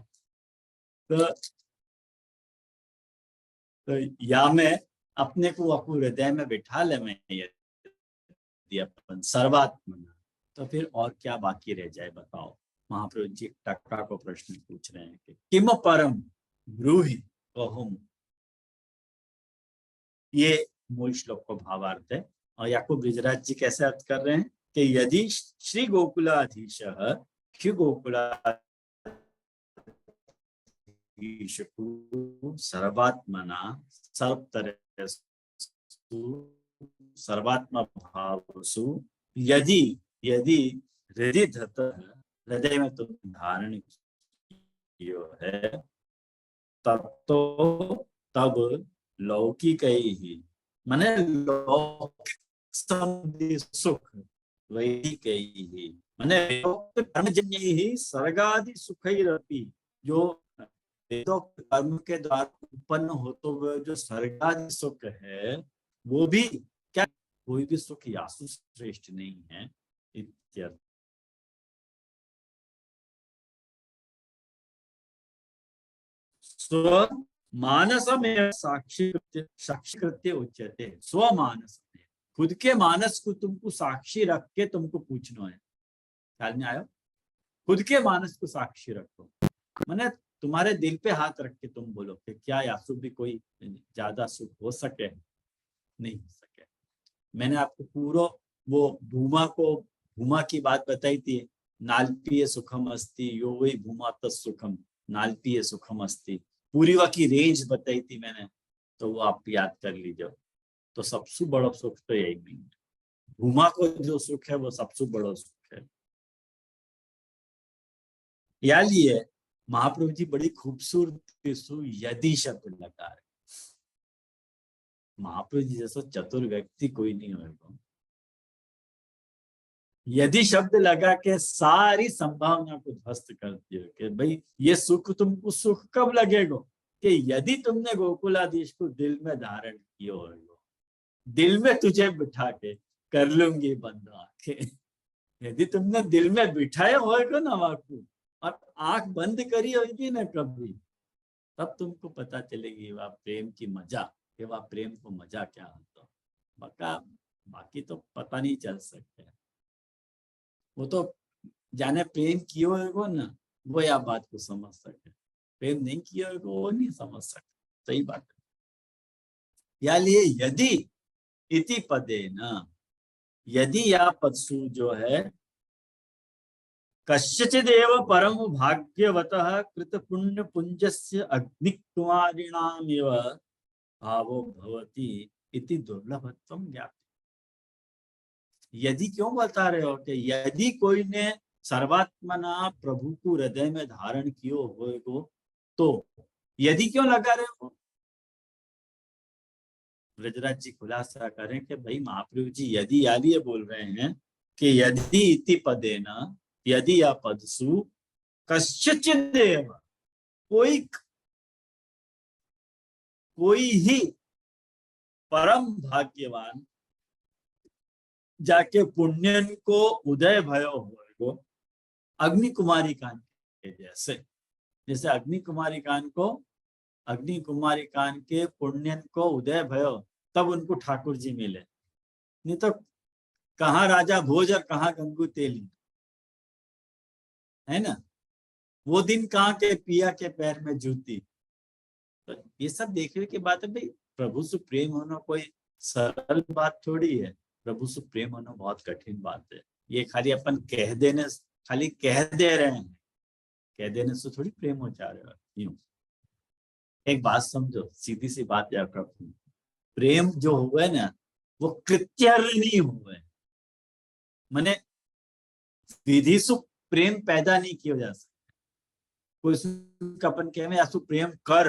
तो या मैं अपने को अपने हृदय में बिठा ले, मैं यदि अपन सर्वात्मना, तो फिर और क्या बाकी रह जाए बताओ? महाप्रभु जी टक्का को प्रश्न पूछ रहे हैं कि किम परम ब्रूहि कहूं। ये मूल श्लोक को भावार्थ है। और याकूब ब्रिजराज जी कैसे अर्थ कर रहे हैं कि यदि श्री गोकुलाधीश श्री गोकुलाधीश सर्वात्मना सर्वात्मा भावसु यदि यदि हृदय धत हृदय में तुम धारण कियो है तब लौकिक ही माने लौकिक सुख वैदिक ही माने कर्मजन्य ही स्वर्गादि सुखैरपि जो वेदोक्त कर्म के द्वारा उत्पन्न होते हुए जो स्वर्गादि सुख है वो भी क्या कोई भी सुख यासु श्रेष्ठ नहीं है इत्यर्थ। स्व मानस में साक्षी कृत्य उच्यते। स्व मानस में खुद के मानस को तुमको साक्षी रख के तुमको पूछना है। ख्याल में आयो? खुद के मानस को साक्षी रखो माने तुम्हारे दिल पे हाथ रख के तुम बोलो कि क्या यासु भी कोई ज्यादा सुख हो सके? नहीं हो सके। मैंने आपको पूरा वो भूमा की बात बताई थी। नाल्पीय सुखम अस्ति यो वही भूमा तत्सुखम नाल्पीय सुखम अस्ति पूरी की रेंज बताई थी मैंने, तो वो आप याद कर लीजिए। तो सबसे बड़ा सुख तो यही नहीं है। भूमा को जो सुख है वो सबसे बड़ा सुख है। या लिए महाप्रभु जी बड़ी खूबसूरती यदि शब्द लगा रहे। महाप्रभु जी जैसा चतुर व्यक्ति कोई नहीं होगा। यदि शब्द लगा के सारी संभावना को ध्वस्त कर दिया कि भाई ये सुख तुमको सुख कब लगेगा कि यदि तुमने गोकुलाधीश को दिल में धारण किया होगा, दिल में तुझे बिठा के कर लूंगी बंद आंखें। यदि तुमने दिल में बिठाया होगा ना वाकू और आंख बंद करी होगी ना कभी, तब तुमको पता चलेगी वह प्रेम की मजा कि वह प्रेम को मजा क्या होता। बाकी तो पता नहीं चल सकते। वो तो जाने प्रेम किया होगा ना वो या बात को समझ सके, प्रेम नहीं किया होगा वो नहीं समझ सकते। सही बात है। या लिए यदि इति पदे न यदि या पदसु जो है कस्यचिदेव परम भाग्यवतः कृत पुण्य पुंजस्य अग्निकुमारिणामेव भावो भवति इति दुर्लभत्वं ज्ञाति। यदि क्यों बता रहे हो कि यदि कोई ने सर्वात्मना प्रभु को हृदय में धारण कियो होगा तो यदि क्यों लगा रहे हो? ब्रजराज जी खुलासा करें कि भाई महाप्रभु जी यदि यालिए बोल रहे हैं कि यदि इति पदेन यदि या पदसु कश्चिदेव कोई ही परम भाग्यवान जाके पुण्यन को उदय भयो होगो अग्नि कुमारी कान के जैसे अग्नि कुमारी कान के पुण्यन को उदय भयो तब उनको ठाकुर जी मिले। नहीं तो कहाँ राजा भोज और कहाँ गंगू तेली है ना। वो दिन कहाँ के पिया के पैर में जूती। तो ये सब देखने की बात है भाई। प्रभु से प्रेम होना कोई सरल बात थोड़ी है। प्रभु से प्रेम होना बहुत कठिन बात है। ये खाली अपन कह दे रहे हैं, कह देने से थोड़ी प्रेम हो जा रहा है। यूं एक बात समझो, सीधी सी बात याद रखो, प्रेम जो हुआ है ना वो कृत्य नहीं हुआ है। माने विधि से प्रेम पैदा नहीं किया जा सकता। कोई अपन कहे में आसु प्रेम कर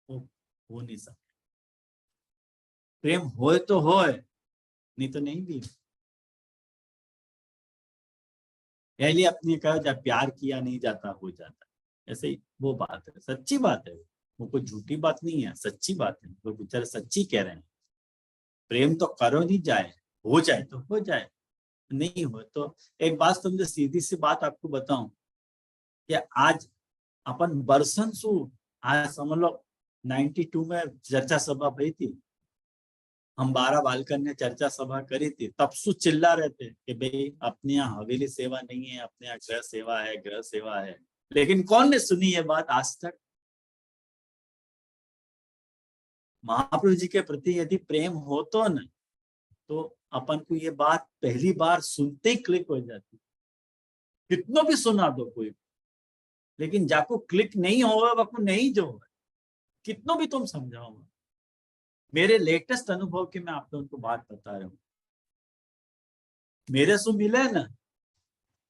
हो नहीं सकता। प्रेम होए तो होए नहीं तो नहीं भी। पहले अपने कहा जब प्यार किया नहीं जाता हो जाता, ऐसे ही वो बात है। सच्ची बात है, वो कोई झूठी बात नहीं है, सच्ची बात है। वो बेचारे सच्ची कह रहे हैं। प्रेम तो करो नहीं जाए, हो जाए तो हो जाए, नहीं हो तो एक बात समझो, सीधी सी बात आपको बताऊं कि आज अपन बरसन सु आज समझ लो 92 में चर्चा सभा भई थी। हम 12 बालकन ने चर्चा सभा करी थी। तब सु चिल्ला रहे थे कि भाई अपने यहाँ हवेली सेवा नहीं है, अपने यहाँ गृह सेवा है, गृह सेवा है। लेकिन कौन ने सुनी ये बात आज तक? महाप्रभु जी के प्रति यदि प्रेम हो तो न, तो अपन को ये बात पहली बार सुनते ही क्लिक हो जाती। कितनों भी सुना दो कोई, लेकिन जाको क्लिक नहीं होगा वो नहीं जो है, कितनों भी तुम समझाओ। मेरे लेटेस्ट अनुभव की मैं आप लोगों को बात बता रहा हूँ। मेरे से मिले ना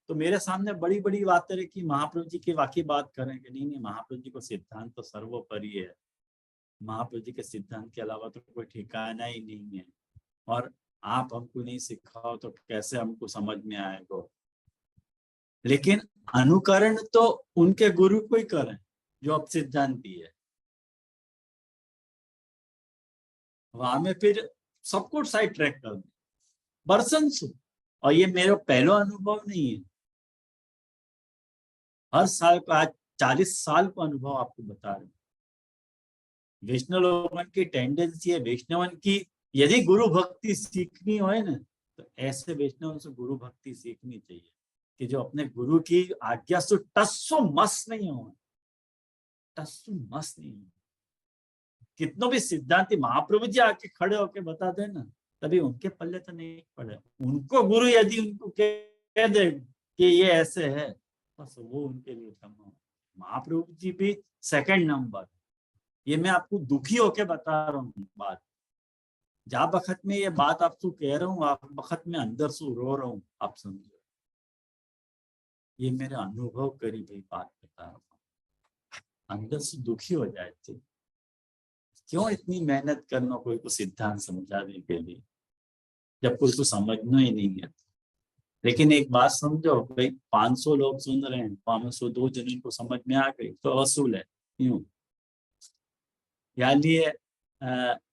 तो मेरे सामने बड़ी बड़ी बातें रही कि महाप्रभु जी की वाकई बात करें कि नहीं नहीं, महाप्रभु जी को सिद्धांत तो सर्वोपरि है, महाप्रभु जी के सिद्धांत के अलावा तो कोई ठिकाना ही नहीं है, और आप हमको नहीं सिखाओ तो कैसे हमको समझ में आएगा। लेकिन अनुकरण तो उनके गुरु को ही करें जो अब सिद्धांती है। वहां में फिर सबको साइड ट्रैक कर दे बरसंस। और ये मेरा पहला अनुभव नहीं है, हर साल का आज 40 साल का अनुभव आपको बता रहे हैं। वैष्णव लोगों की टेंडेंसी है, वैष्णवन की यदि गुरु भक्ति सीखनी हो ना तो ऐसे वैष्णव से गुरु भक्ति सीखनी चाहिए कि जो अपने गुरु की आज्ञा से टस्सो मस नहीं हो, टस्सो मस नहीं हो। कितनों भी सिद्धांति महाप्रभु जी आके खड़े होके बता दे ना, तभी उनके पल्ले तो नहीं पड़े। उनको गुरु यदि उनको कह दे कि ये ऐसे है, बस वो उनके लिए तमाम। महाप्रभु जी भी सेकंड नंबर। ये मैं आपको दुखी होके बता रहा हूँ बात। जा बखत में ये बात आपको कह रहा हूँ, आप बखत में अंदर से रो रहा हूँ, आप समझो। ये मेरे अनुभव करी भाई बात बता रहा हूँ, अंदर से दुखी हो जाए थे। क्यों इतनी मेहनत करना कोई को सिद्धांत समझाने के लिए जब कोई को समझना ही नहीं है। लेकिन एक बात समझो भाई, 500 लोग सुन रहे हैं, 502 जन को समझ में आ गई तो वसूल है। क्यों? यानी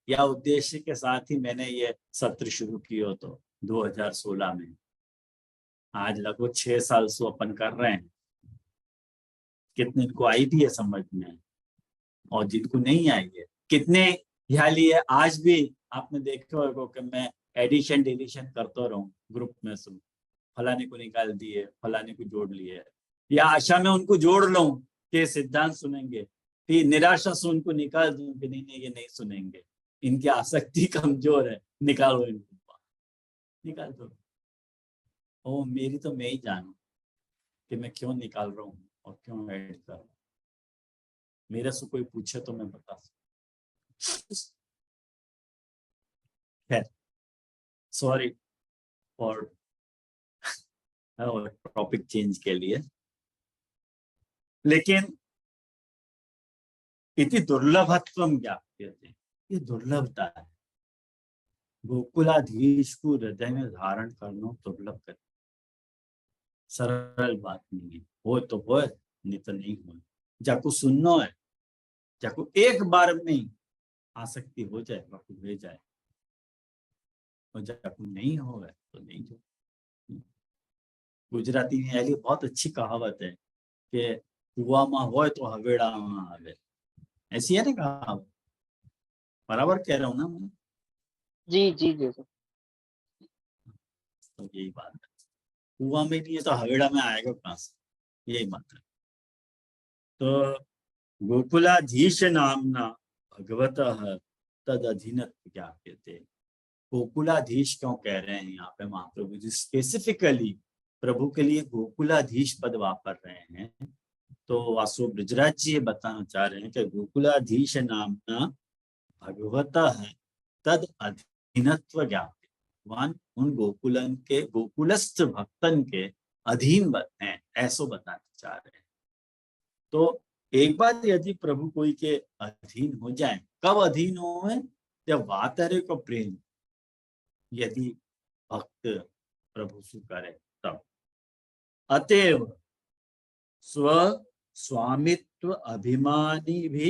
या उद्देश्य के साथ ही मैंने ये सत्र शुरू किया तो 2016 में। आज लगभग 6 साल से अपन कर रहे हैं। कितने को आई भी है समझ में, और जिनको नहीं आई है कितने यहाँ लिए आज भी आपने देखा होगा कि मैं एडिशन डिलीशन करता रहूं ग्रुप में से, फलाने को निकाल दिए, फलाने को जोड़ लिए, या आशा में उनको जोड़ लूं कि सिद्धांत सुनेंगे, फिर निराशा से उनको निकाल दूं कि नहीं नहीं ये नहीं सुनेंगे, इनकी आसक्ति कमजोर है, निकालो इनको, निकाल दो। ओ मेरी तो मैं ही जानू कि मैं क्यों निकाल रहा हूँ और क्यों ऐड कर रहा हूँ। मेरे से कोई पूछे तो मैं बता सकता। खैर, सॉरी फॉर टॉपिक चेंज के लिए। लेकिन इति दुर्लभत्वम ज्ञाप्यते, ये दुर्लभता है। गोकुलाधीश को हृदय में धारण करना दुर्लभ कर, सरल बात नहीं है। हो तो हो, नहीं तो नहीं हो। जाको सुनना है, जाको एक बार में आसक्ति हो जाए बापू हो जाए, और जाको नहीं हो तो नहीं हो। गुजराती में ऐसी बहुत अच्छी कहावत है कि कुआ में हो तो हवेड़ा में आवे, ऐसी है ना कहावत? बराबर कह रहा हूँ ना मैं? जी जी जी सर। तो यही बात है, कुआ में नहीं है तो हवेड़ा में आएगा कहां से, यही बात है। तो गोकुलाधीश नामना भगवतः तद अधीनत्व क्या कहते हैं। गोकुलाधीश क्यों कह रहे हैं यहाँ पे महाप्रभु जी? स्पेसिफिकली प्रभु के लिए गोकुलाधीश पद वापर रहे हैं। तो वासु ब्रजराज जी ये बताना चाह रहे हैं कि गोकुलाधीश नामना भगवतः तद अधीनत्व ज्ञापन, उन गोकुलन के गोकुलस्थ भक्तन के अधीन हैं, ऐसो बताना चाह रहे हैं। तो एक बार यदि प्रभु कोई के अधीन हो जाए, कब अधीन हो? जब वातरे को प्रेम यदि भक्त प्रभु से करे तब। अतएव स्व स्वामित्व अभिमानी भी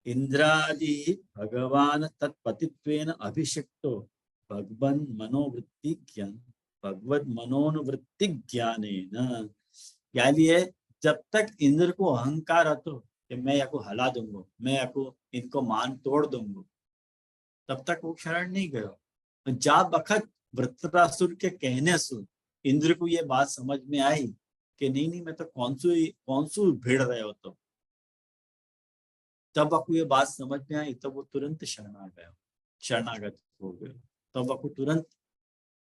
इंद्रादि भगवान तत्पतित्वेन अभिषिक्तो भगवन् मनोवृत्ति ज्ञान भगवत मनोवृत्ति ज्ञानेन। यानी जब तक इंद्र को अहंकार હતો कि मैं या को हला दूंगा, मैं या को इनको मान तोड़ दूंगा, तब तक वो शरण नहीं गया। जा बखत वृत्रासुर के कहने से इंद्र को ये बात समझ में आई कि नहीं नहीं मैं तो कौन सू भिड़ रहे हो, तो तब आपको ये बात समझ में आई, तब वो तुरंत शरणागत हो गए। तब आपको तुरंत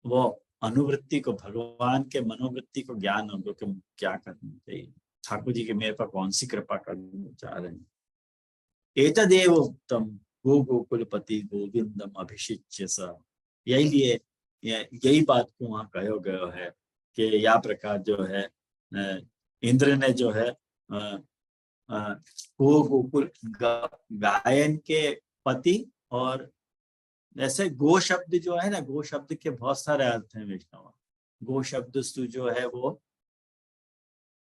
वो अनुवृत्ति को, भगवान के मनोवृत्ति को ज्ञान हो गया कि क्या करना चाहिए, ठाकुर जी के मेरे पर कौन सी कृपा करना चाह रहे हैं। एतदेव उत्तम गो गोकुलपति गोविंदम अभिषिच्य स, यही बात को वहां कहो गयो है कि या प्रकार जो है इंद्र ने जो है गो गोकुल गायन के पति, और जैसे गो शब्द जो है ना, गो शब्द के बहुत सारे अर्थ हैं वैष्णव। गो शब्द सु जो है वो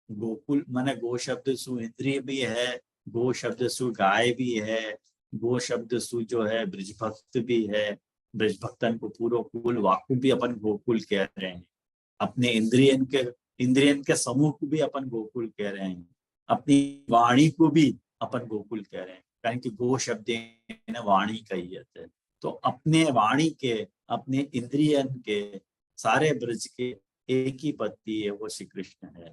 गोकुल माने गो शब्द सु इंद्रिय भी है, गो शब्द सु गाय भी है, गो शब्द सु जो है ब्रजभक्त भी है। ब्रजभक्तन को पूरा कुल वाकु भी अपन गोकुल कह रहे हैं। अपने इंद्रियन के समूह को भी अपन गोकुल कह रहे हैं। अपनी वाणी को भी अपन गोकुल कह रहे हैं, कारण कि गो शब्द वाणी कही है। तो अपने वाणी के, अपने इंद्रियन के, सारे ब्रज के एक ही पति है, वो श्री कृष्ण है।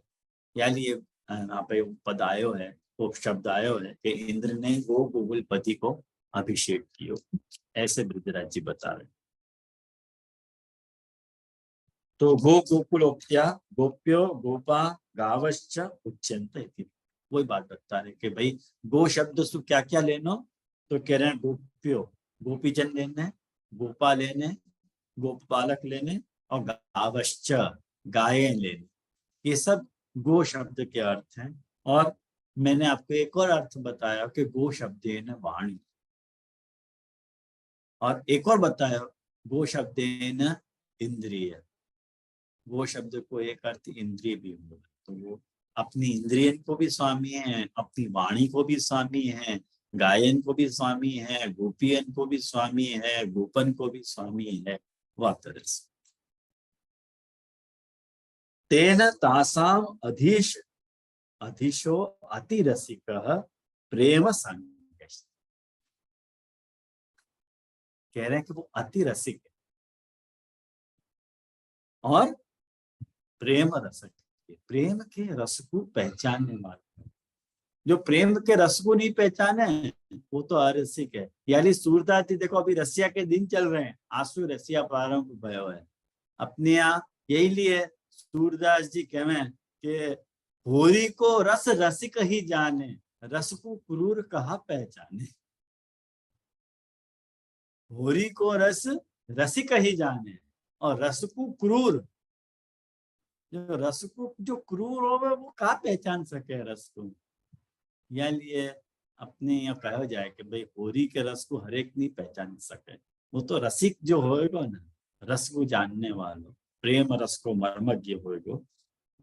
यानी ये यहाँ पे पद आयो है, वो शब्द आयो है कि इंद्र ने गो गोकुलपति को अभिषेक किया, ऐसे ब्रजराज जी बता रहे। तो गो गोकुलोक्त्या गोप्यो गोपा गावश्च उच्यन्त इति, वही बात बता रहे कि भाई गो शब्द से क्या क्या लेनो, तो कह रहे हैं गोप्यो गोपीजन लेने, गोपा लेने, गोपालक लेने, और गावश्च गायें लेने, ये सब गो शब्द के अर्थ हैं। और मैंने आपको एक और अर्थ बताया कि गो शब्द है वाणी, और एक और बताया गो शब्द इंद्रिय। वो शब्द को एक अर्थ इंद्रिय भी होगा, तो वो अपनी इंद्रियन को भी स्वामी है, अपनी वाणी को भी स्वामी है, गायन को भी स्वामी है, गोपियन को भी स्वामी है, गोपन को भी स्वामी है। वह तरह से तेन तासाम अधिशो अतिरसिक प्रेम संग, कह रहे हैं कि वो अति रसिक है और प्रेम रसक, प्रेम के रस को पहचानने वाले। जो प्रेम के रस को नहीं पहचाने वो तो अरसिक है। यानी सूरदास जी देखो, अभी रसिया के दिन चल रहे हैं, आंसू रसिया प्रारंभ भयो है अपने यहाँ। यही लिए सूरदास जी कहें कि होरी को रस रसिक ही जाने, रस को क्रूर कहा पहचाने। होरी को रस रसिक ही जाने, और रस को क्रूर, जो रस को जो क्रूर हो वो कहा पहचान सके रस को। या लिए अपने यहाँ कहा जाए कि भाई होरी के रस को हर एक नहीं पहचान सके, वो तो रसिक जो होएगा ना, रस को जानने वालों, प्रेम रस को मर्मज्ञ होएगा,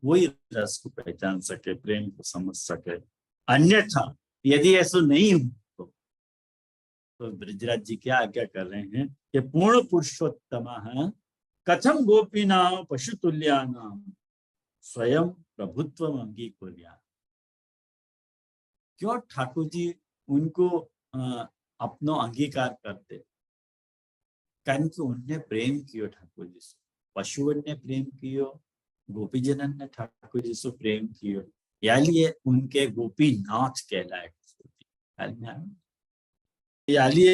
वही रस को पहचान सके, प्रेम को समझ सके। अन्यथा यदि ऐसा नहीं हो तो ब्रजराज जी क्या आज्ञा कर रहे हैं कि पूर्ण पुरुषोत्तम कथम गोपीना पशुतुल्या स्वयं प्रभुत्व अंगीकुर्या। क्यों ठाकुर जी उनको अपनो अंगीकार करते, कारण कि उनने प्रेम कियो ठाकुर जी से, पशुओं ने प्रेम कियो, गोपीजनन ने ठाकुर जी से प्रेम कियो, यानी उनके गोपीनाथ कहलाए। यानी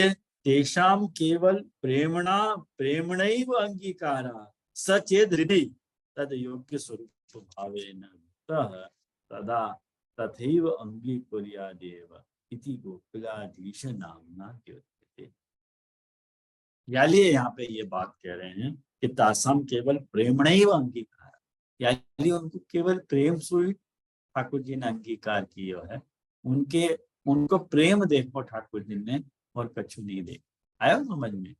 तेषाम केवल प्रेमणा प्रेमणैव अंगीकारा सचेद हृदि तद योग्य स्वरूप भावेन तदा तथैव अंगीकुर्यादेव इति गोकुलाधीश नामना द्योत्यते। यानी यहाँ पे ये बात कह रहे हैं कि तासाम केवल प्रेमणैव अंगीकार, यानी उनको केवल प्रेम से ठाकुर जी ने अंगीकार किया है। उनको प्रेम देखो ठाकुर जी ने, और कछु नहीं देखा। आया समझ में?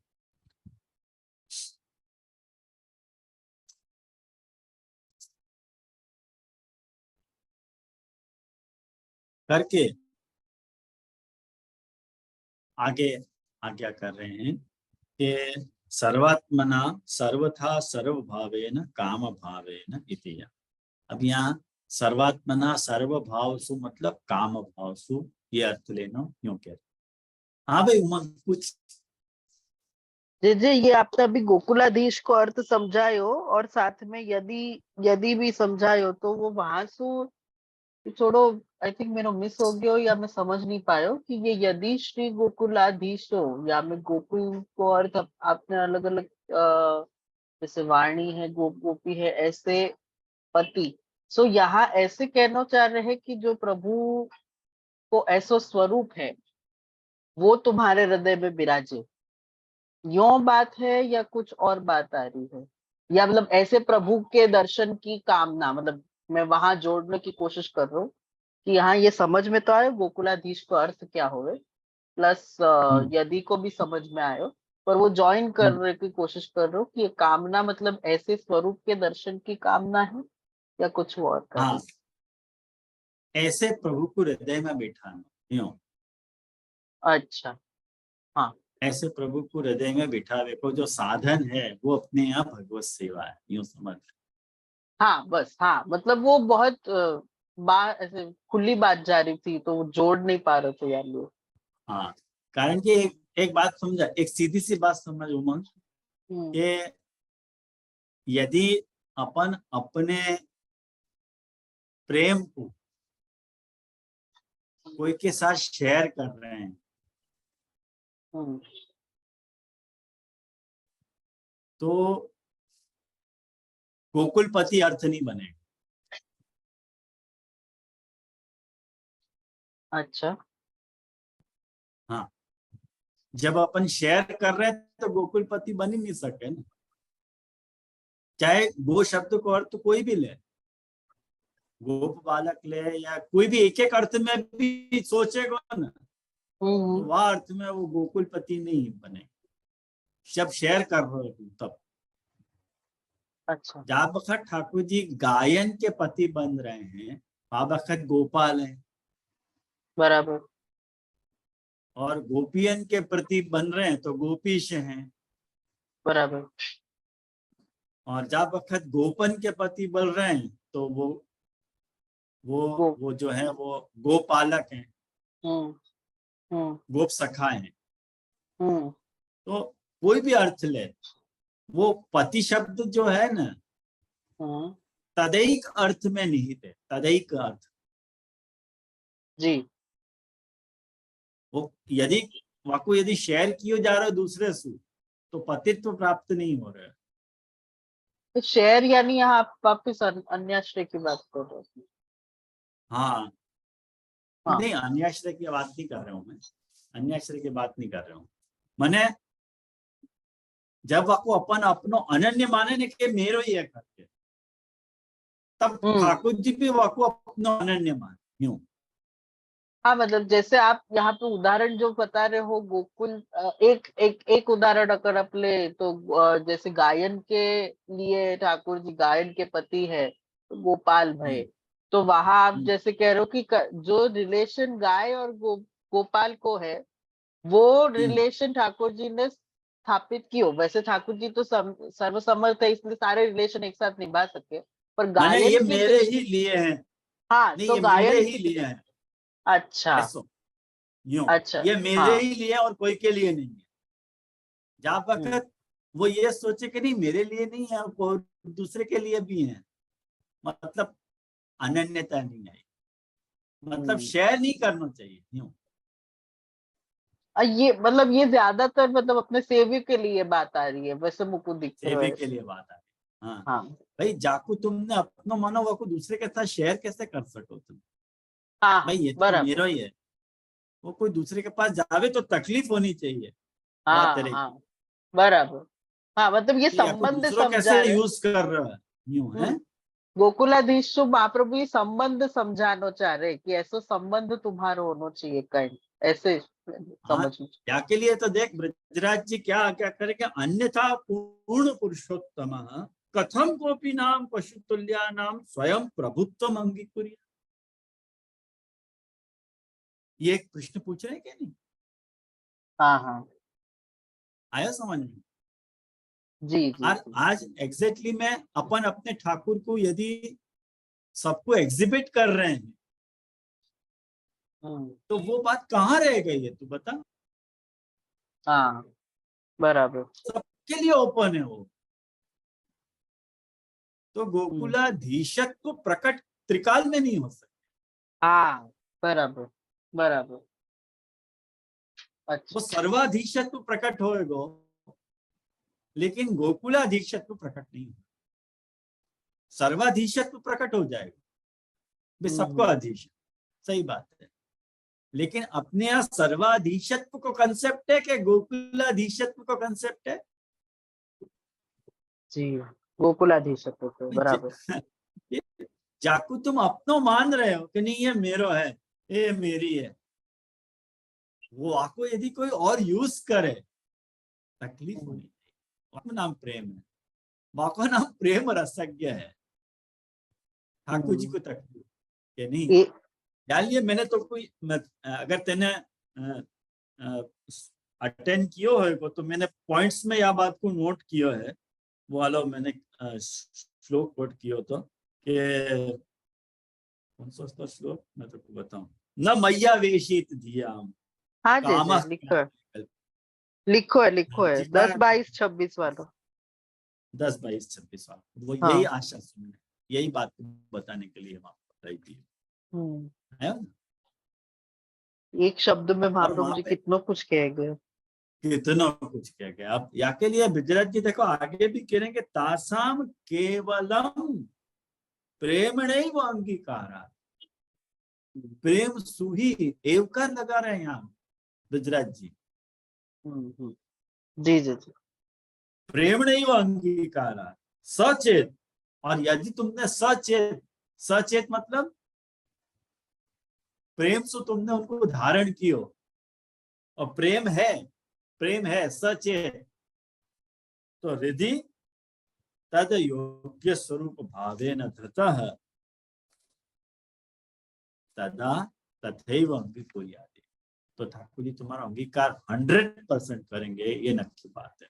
करके आगे आज्ञा कर रहे हैं कि सर्वात्मना सर्वथा सर्वभावेन काम भावेन इति। अब यहाँ सर्वात्मना सर्वभावसु मतलब काम भावसु, ये अर्थ लेना क्यों कह रहे? हाँ भाई उमंग कुछ। जे ये आपने अभी गोकुलाधीश को अर्थ समझायो, और साथ में यदि यदि भी समझायो, तो वो वहां सु छोड़ो, आई थिंक मेरा मिस हो गया हो या मैं समझ नहीं पाया हूँ कि ये यदि श्री गोकुलाधीश हो या मैं गोकुल को अर्थ आपने अलग अलग जैसे वाणी है, गोपी है, ऐसे पति। सो यहाँ ऐसे कहना चाह रहे हैं कि जो प्रभु को ऐसा स्वरूप है वो तुम्हारे हृदय में विराजे, यो बात है या कुछ और बात आ रही है? या मतलब ऐसे प्रभु के दर्शन की कामना, मतलब मैं वहां जोड़ने की कोशिश कर रहा हूँ कि यहाँ ये समझ में तो आए गोकुलाधीश का अर्थ क्या होवे, प्लस हम्म, यदि को भी समझ में आयो, पर वो ज्वाइन हम्म। करने की कोशिश कर रहा हूँ कि ये कामना मतलब ऐसे स्वरूप के दर्शन की कामना है या कुछ और कर रही हाँ, ऐसे प्रभु को हृदय में बिठाना, यूं। है? अच्छा। हाँ। ऐसे प्रभु को हृदय में बिठा देखो, जो साधन है वो अपने यहाँ भगवत सेवा है, यूं समझ। हाँ बस, हाँ मतलब वो बहुत बात ऐसे खुली बात जा रही थी तो वो जोड़ नहीं पा रहे थे यार लोग। हाँ, कारण कि एक बात समझा, एक सीधी सी बात समझ उमंग, हम्म। कि यदि अपन अपने प्रेम को कोई के साथ शेयर कर रहे हैं हम्म। तो गोकुलपति अर्थ नहीं बनेगा। अच्छा। हाँ, जब अपन शेयर कर रहे हैं तो गोकुलपति बन ही नहीं सके ना। चाहे गो शब्द को अर्थ कोई भी ले, गोप बालक ले, या कोई भी एक एक अर्थ में भी सोचेगा ना, तो हम्म। वह अर्थ में वो गोकुलपति नहीं बने। जब शेयर कर रहे हो तब, अच्छा। जब बखत ठाकुर जी गायन के पति बन रहे हैं, वह बखत गोपाल हैं, बराबर। और गोपियन के प्रति बन रहे हैं तो गोपीश हैं, बराबर। और जब वक्त गोपन के पति बन रहे हैं तो वो वो। वो जो है वो गोपालक हैं, हम्म। हम्म। गोप सखा हैं। हम्म। तो कोई भी अर्थ ले, वो पति शब्द जो है ना, हम्म। तदैक अर्थ में निहित है, तदैक अर्थ। जी। वो यदि वाको यदि शेयर किए जा रहे हो दूसरे से, तो पतित्व प्राप्त नहीं हो रहा है। तो शेयर यानी यहाँ आप वापिस अन्याश्रय की बात कर रहे हो? हाँ, हाँ। नहीं, अन्याश्रय की बात नहीं कर रहा हूं मैं, अन्याश्रय की बात नहीं कर रहा हूँ। मैंने जब वाको अपन अपनो अनन्य माने ने के मेरो ही है करके, तब हम्म। ठाकुर जी भी वाको अपनो अनन्य माने, यूं। हाँ मतलब जैसे आप यहाँ पे उदाहरण जो बता रहे हो गोकुल, एक एक एक उदाहरण अगर आप ले तो जैसे गायन के लिए ठाकुर जी गायन के पति है तो गोपाल भय। हम्म, तो वहां आप हम्म, जैसे कह रहे हो कि जो रिलेशन गाय और गोपाल को है वो हम्म। रिलेशन ठाकुर जी ने स्थापित की हो। वैसे ठाकुर जी तो सर्वसमर्थ है इसलिए सारे रिलेशन एक साथ निभा सके, पर माने ये गायन की मेरे ही दृष्टि। लिए हैं, हाँ नहीं तो ये मेरे गायन ही की लिए हैं, अच्छा। ऐसो, यूं। अच्छा। ये मेरे हाँ। ही लिए हैं और कोई के लिए नहीं है। जहाँ हम्म। वक्त वो ये सोचे कि नहीं मेरे लिए नहीं है, कोई दूसरे के लिए भी है, मतलब अनन्यता नहीं आई, मतलब हम्म। शेयर नहीं करना चाहिए, यूं। ये मतलब ये ज्यादातर मतलब अपने सेवी के लिए बात आ रही है, वैसे मुझको दिख रहा सेवे है। के लिए बात आ रही। हाँ, हाँ। भाई जाकू तुमने अपना मनोवा को दूसरे के साथ शेयर कैसे कर सको तुम? हाँ। भाई हाँ ये तो बराबर। मेरा ही है। वो कोई दूसरे के पास जावे तो तकलीफ होनी चाहिए, बात हाँ। तरह हाँ की, बराबर। हाँ मतलब ये कि या कोई संबंध दूसरों समझा कैसे रहे। यूज कर रहा है, यूं है। गोकुलाधीश तो महाप्रभु ये संबंध समझाना चाह रहे कि ऐसा संबंध तुम्हारा होना चाहिए कहीं, ऐसे हाँ, समझ। क्या के लिए तो देख ब्रजराज जी क्या क्या करेंगे, अन्यथा पूर्ण पुरुषोत्तम कथम कोपी नाम पशुतुल्या नाम स्वयं प्रभुत्व अंगीकुर्या। ये एक प्रश्न पूछ रहे हैं क्या नहीं? हाँ। हाँ। आया समझ में? जी जी और जी। आज एग्जैक्टली मैं अपन अपने ठाकुर को यदि सबको एग्जिबिट कर रहे हैं, हम्म। तो वो बात कहाँ रह गई है, तू बता। हाँ बराबर। सबके लिए ओपन है वो। तो हम्म। गोकुलाधीशत्व प्रकट त्रिकाल में नहीं हो सकता। हाँ, बराबर, बराबर। वो अच्छा। सर्वाधीशत्व प्रकट होएगो, लेकिन गोकुलाधीशत्व प्रकट नहीं होगा। सर्वाधीशत्व प्रकट हो जाएगा, वे सबको हम्म। अधीश, सही बात है। लेकिन अपने यहाँ सर्वाधीशत्व को कंसेप्ट है कि गोकुलाधीशत्व को कंसेप्ट है? जी, गोकुलाधीशत्व को, बराबर। ये जाकू तुम अपनो मान रहे हो कि नहीं ये मेरो है, ये मेरी है, वो आपको यदि कोई और यूज करे तकलीफ होनी चाहिए। वह नाम प्रेम है, वाको नाम प्रेम रसज्ञ है। ठाकुर जी हम्म। को तकलीफ कि नहीं ए, डालिए। मैंने तो कोई अगर तेने अटेंड कियो है को, तो मैंने पॉइंट्स में यह बात को नोट किया है। वो वालो मैंने श्लोक कोट किया तो कि कौन सा उसका श्लोक मैं तो बताऊं, न मैया वेशित धिया हाँ जी काम जी, लिखो है, जितना 10, 22, 26 वाला। 10, 22, 26 वो यही हाँ। आशा सुनने, यही बात बताने के लिए वहां बताई थी, हम्म। है। एक शब्द में और महाप्रभु वहां जी पे कितना कुछ कह गए। कितना कुछ कह गया। अब या के लिए बिजरत जी देखो आगे भी कहेंगे, तासाम केवलम प्रेम नहीं वो अंगीकारा, प्रेम सुही एवकार लगा रहे हैं यहाँ बिजरत जी। हम्म। जी जी जी। प्रेम नहीं वो अंगीकारा, सचेत। और यदि तुमने सचेत, सचेत मतलब प्रेम से तुमने उनको धारण कियो, और प्रेम है सचेत, तो हृदय तद योग्य स्वरूप भावे न धृतः तदा तथैव अंगीकुर्यात्। तो ठाकुर जी तुम्हारा अंगीकार 100% करेंगे, ये नक्की बात है।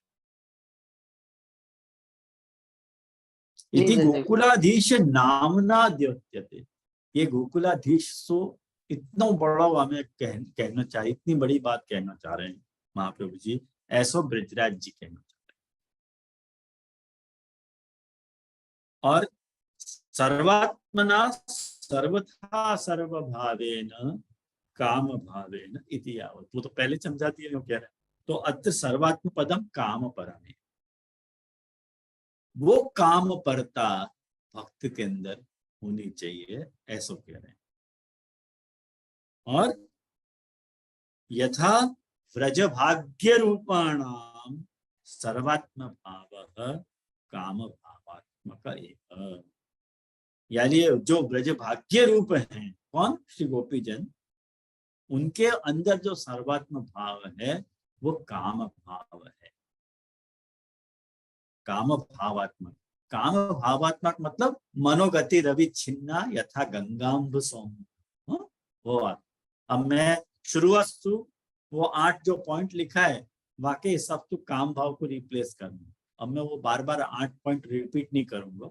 जी इति जी जी। गोकुलाधीश नामना द्योत्यते, ये गोकुलाधीश सो इतना बड़ा हमें कहना चाहिए, इतनी बड़ी बात कहना चाह रहे हैं महाप्रभु जी, ऐसो ब्रजराज जी कहना चाह रहे हैं। और सर्वात्मना सर्वथा सर्वभावेन काम भावेन इति यावत्, वो तो पहले समझा दिए कह रहे हैं। तो अत्र सर्वात्म पदम काम परमे, वो काम परता भक्त के अंदर होनी चाहिए, ऐसा कह रहे हैं। और यथा व्रज भाग्य रूपाणाम सर्वात्म भाव काम भावात्मक एव, यानी जो ब्रज भाग्य रूप हैं कौन, श्री गोपी जन, उनके अंदर जो सर्वात्म भाव है वो काम भाव है। काम भावात्मक, काम भावात्मक मतलब मनोगति रवि छिन्ना यथा गंगाम्ब सौम्य, वो बात। अब मैं शुरुआत से वो 8 जो पॉइंट लिखा है वाकई सब तो काम भाव को रिप्लेस करना। अब मैं वो बार बार 8 पॉइंट रिपीट नहीं करूंगा,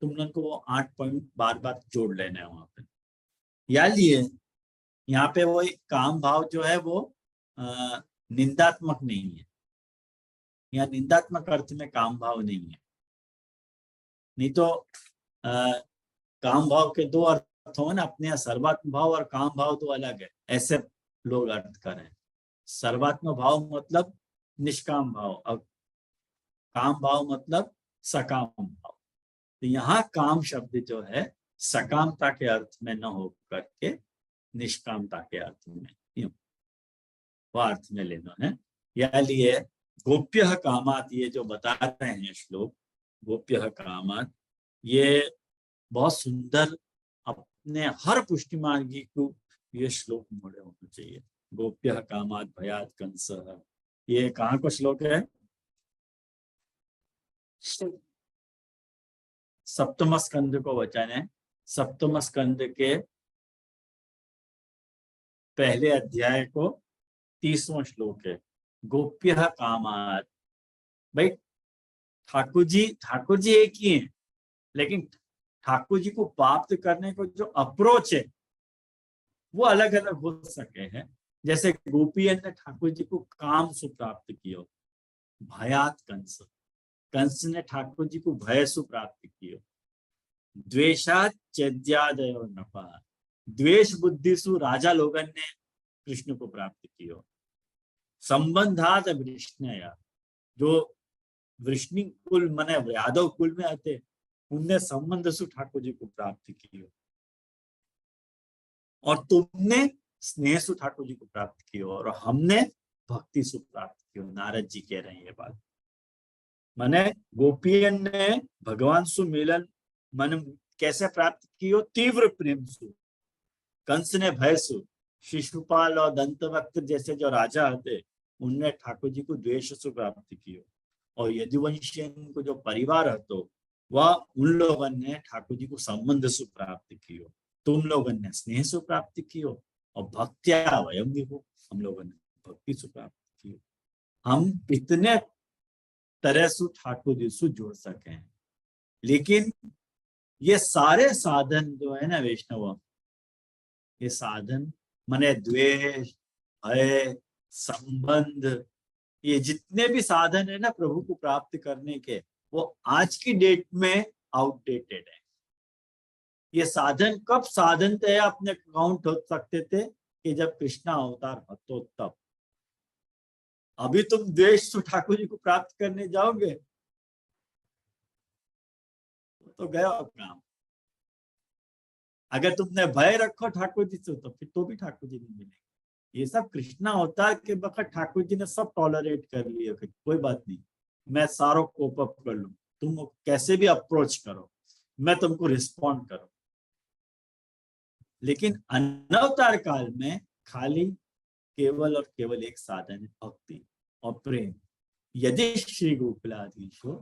तुम लोग को वो 8 पॉइंट बार बार जोड़ लेना है वहां पे। याद लिए यहाँ पे वो एक काम भाव जो है वो निंदात्मक नहीं है, यहाँ निंदात्मक अर्थ में काम भाव नहीं है। नहीं तो काम भाव के दो अर्थ हो ना, अपने यहाँ सर्वात्म भाव और काम भाव तो अलग है, ऐसे लोग अर्थ करें। सर्वात्म भाव मतलब निष्काम भाव, और काम भाव मतलब सकाम भाव। तो यहाँ काम शब्द जो है सकामता के अर्थ में न हो करके निष्कामता के अर्थ में, वह अर्थ में लेना है। या लिए गोप्य कामात, ये जो बता रहे हैं श्लोक गोप्य कामात, ये बहुत सुंदर, अपने हर पुष्टि मार्गी को ये श्लोक मोड़े होना चाहिए। गोप्य कामात भयात कंस, ये कहाँ का श्लोक है, सप्तम स्कंद को वचन है। सप्तम स्कंद के पहले अध्याय को 30वां श्लोक है, गोप्य कामात। भाई ठाकुर जी एक ही है, लेकिन ठाकुर जी को प्राप्त करने को जो अप्रोच है वो अलग अलग हो सके हैं। जैसे गोपियन ने ठाकुर जी को काम से प्राप्त किया, भयात कंस, कंस ने ठाकुर जी को भय से प्राप्त किया, द्वेषात चैद्यादयो नपा, द्वेष बुद्धिसु राजा लोगन ने कृष्ण को प्राप्त कियो। संबंधात वृष्णया, जो वृष्णि कुल माने यादव कुल में आते, उनने संबंध सु ठाकुर जी को प्राप्त कियो। और तुमने स्नेह सु ठाकुर जी को प्राप्त कियो, और हमने भक्ति सु प्राप्त कियो। नारद जी कह रहे हैं ये बात। माने गोपियन ने भगवान सु मिलन मन कैसे प्राप्त कियो? तीव्र प्रेम सु। कंस ने भय सु, शिशुपाल और दंतवक्त जैसे जो राजा थे, उनने ठाकुर जी को द्वेष सु प्राप्त कियो। और यदुवंशियन को जो परिवार हतो, वह उन लोगों ने ठाकुर जी को संबंध सु प्राप्त कियो। तुम लोगों ने स्नेह सु प्राप्त कियो, और भक्त्या वयम विभो, हम लोगों ने भक्ति सु प्राप्त कियो। हम इतने तरह से ठाकुर जी से जुड़ सके हैं। लेकिन ये सारे साधन जो है ना वैष्णव, ये साधन माने द्वेष, भय, संबंध, ये जितने भी साधन है ना प्रभु को प्राप्त करने के, वो आज की डेट में आउटडेटेड है। ये साधन कब साधन थे अपने काउंट हो सकते थे कि जब कृष्णा अवतार हो तब। अभी तुम द्वेष से ठाकुर जी को प्राप्त करने जाओगे तो गया काम। अगर तुमने भय रखो ठाकुर जी से, तो फिर तो भी ठाकुर जी नहीं मिलेंगे। ये सब कृष्णा अवतार के वक्त ठाकुर जी ने सब टॉलरेट कर लिया, फिर कोई बात नहीं, मैं सारों कोप अप कर लूं, तुम कैसे भी अप्रोच करो, मैं तुमको रिस्पॉन्ड करूं। लेकिन अनवतार काल में खाली केवल और केवल एक साधन है, भक्ति और प्रेम। यदि श्री गोकुलाधीशो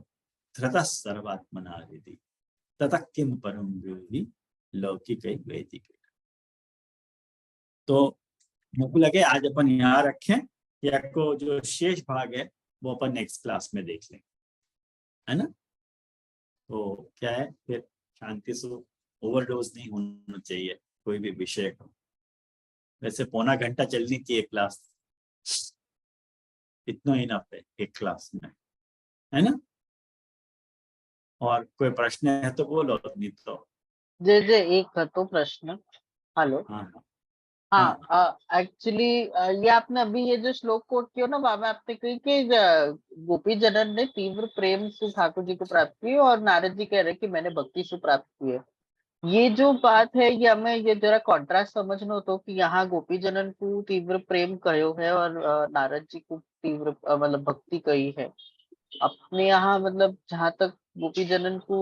धृतः सर्वात्मना हृदि ततः किम परम ब्रूहि लौकिक वैदिक। तो मुझको लगे आज अपन यहाँ रखें, या को जो शेष भाग है वो अपन नेक्स्ट क्लास में देख लेंगे, है ना। तो क्या है, फिर शांति से ओवरडोज नहीं होना चाहिए कोई भी विषय को। वैसे पौना घंटा चलनी चाहिए क्लास, इतना इनफ है एक क्लास में, है ना। और कोई प्रश्न है तो बोलो, नहीं तो जे जे एक है तो प्रश्न। हेलो। हाँ हाँ, एक्चुअली ये आपने अभी ये जो श्लोक कोट किया ना, वहाँ में आपने कही कि गोपी जनन ने तीव्र प्रेम से ठाकुर जी को प्राप्त की, और नारद जी कह रहे कि मैंने भक्ति से प्राप्त की है। ये जो बात है, ये हमें ये जरा कॉन्ट्रास्ट समझना हो तो कि यहाँ गोपी जनन को तीव्र प्रेम कहो है, और नारद जी को तीव्र मतलब भक्ति कही है। अपने यहाँ मतलब जहां तक गोपी जनन को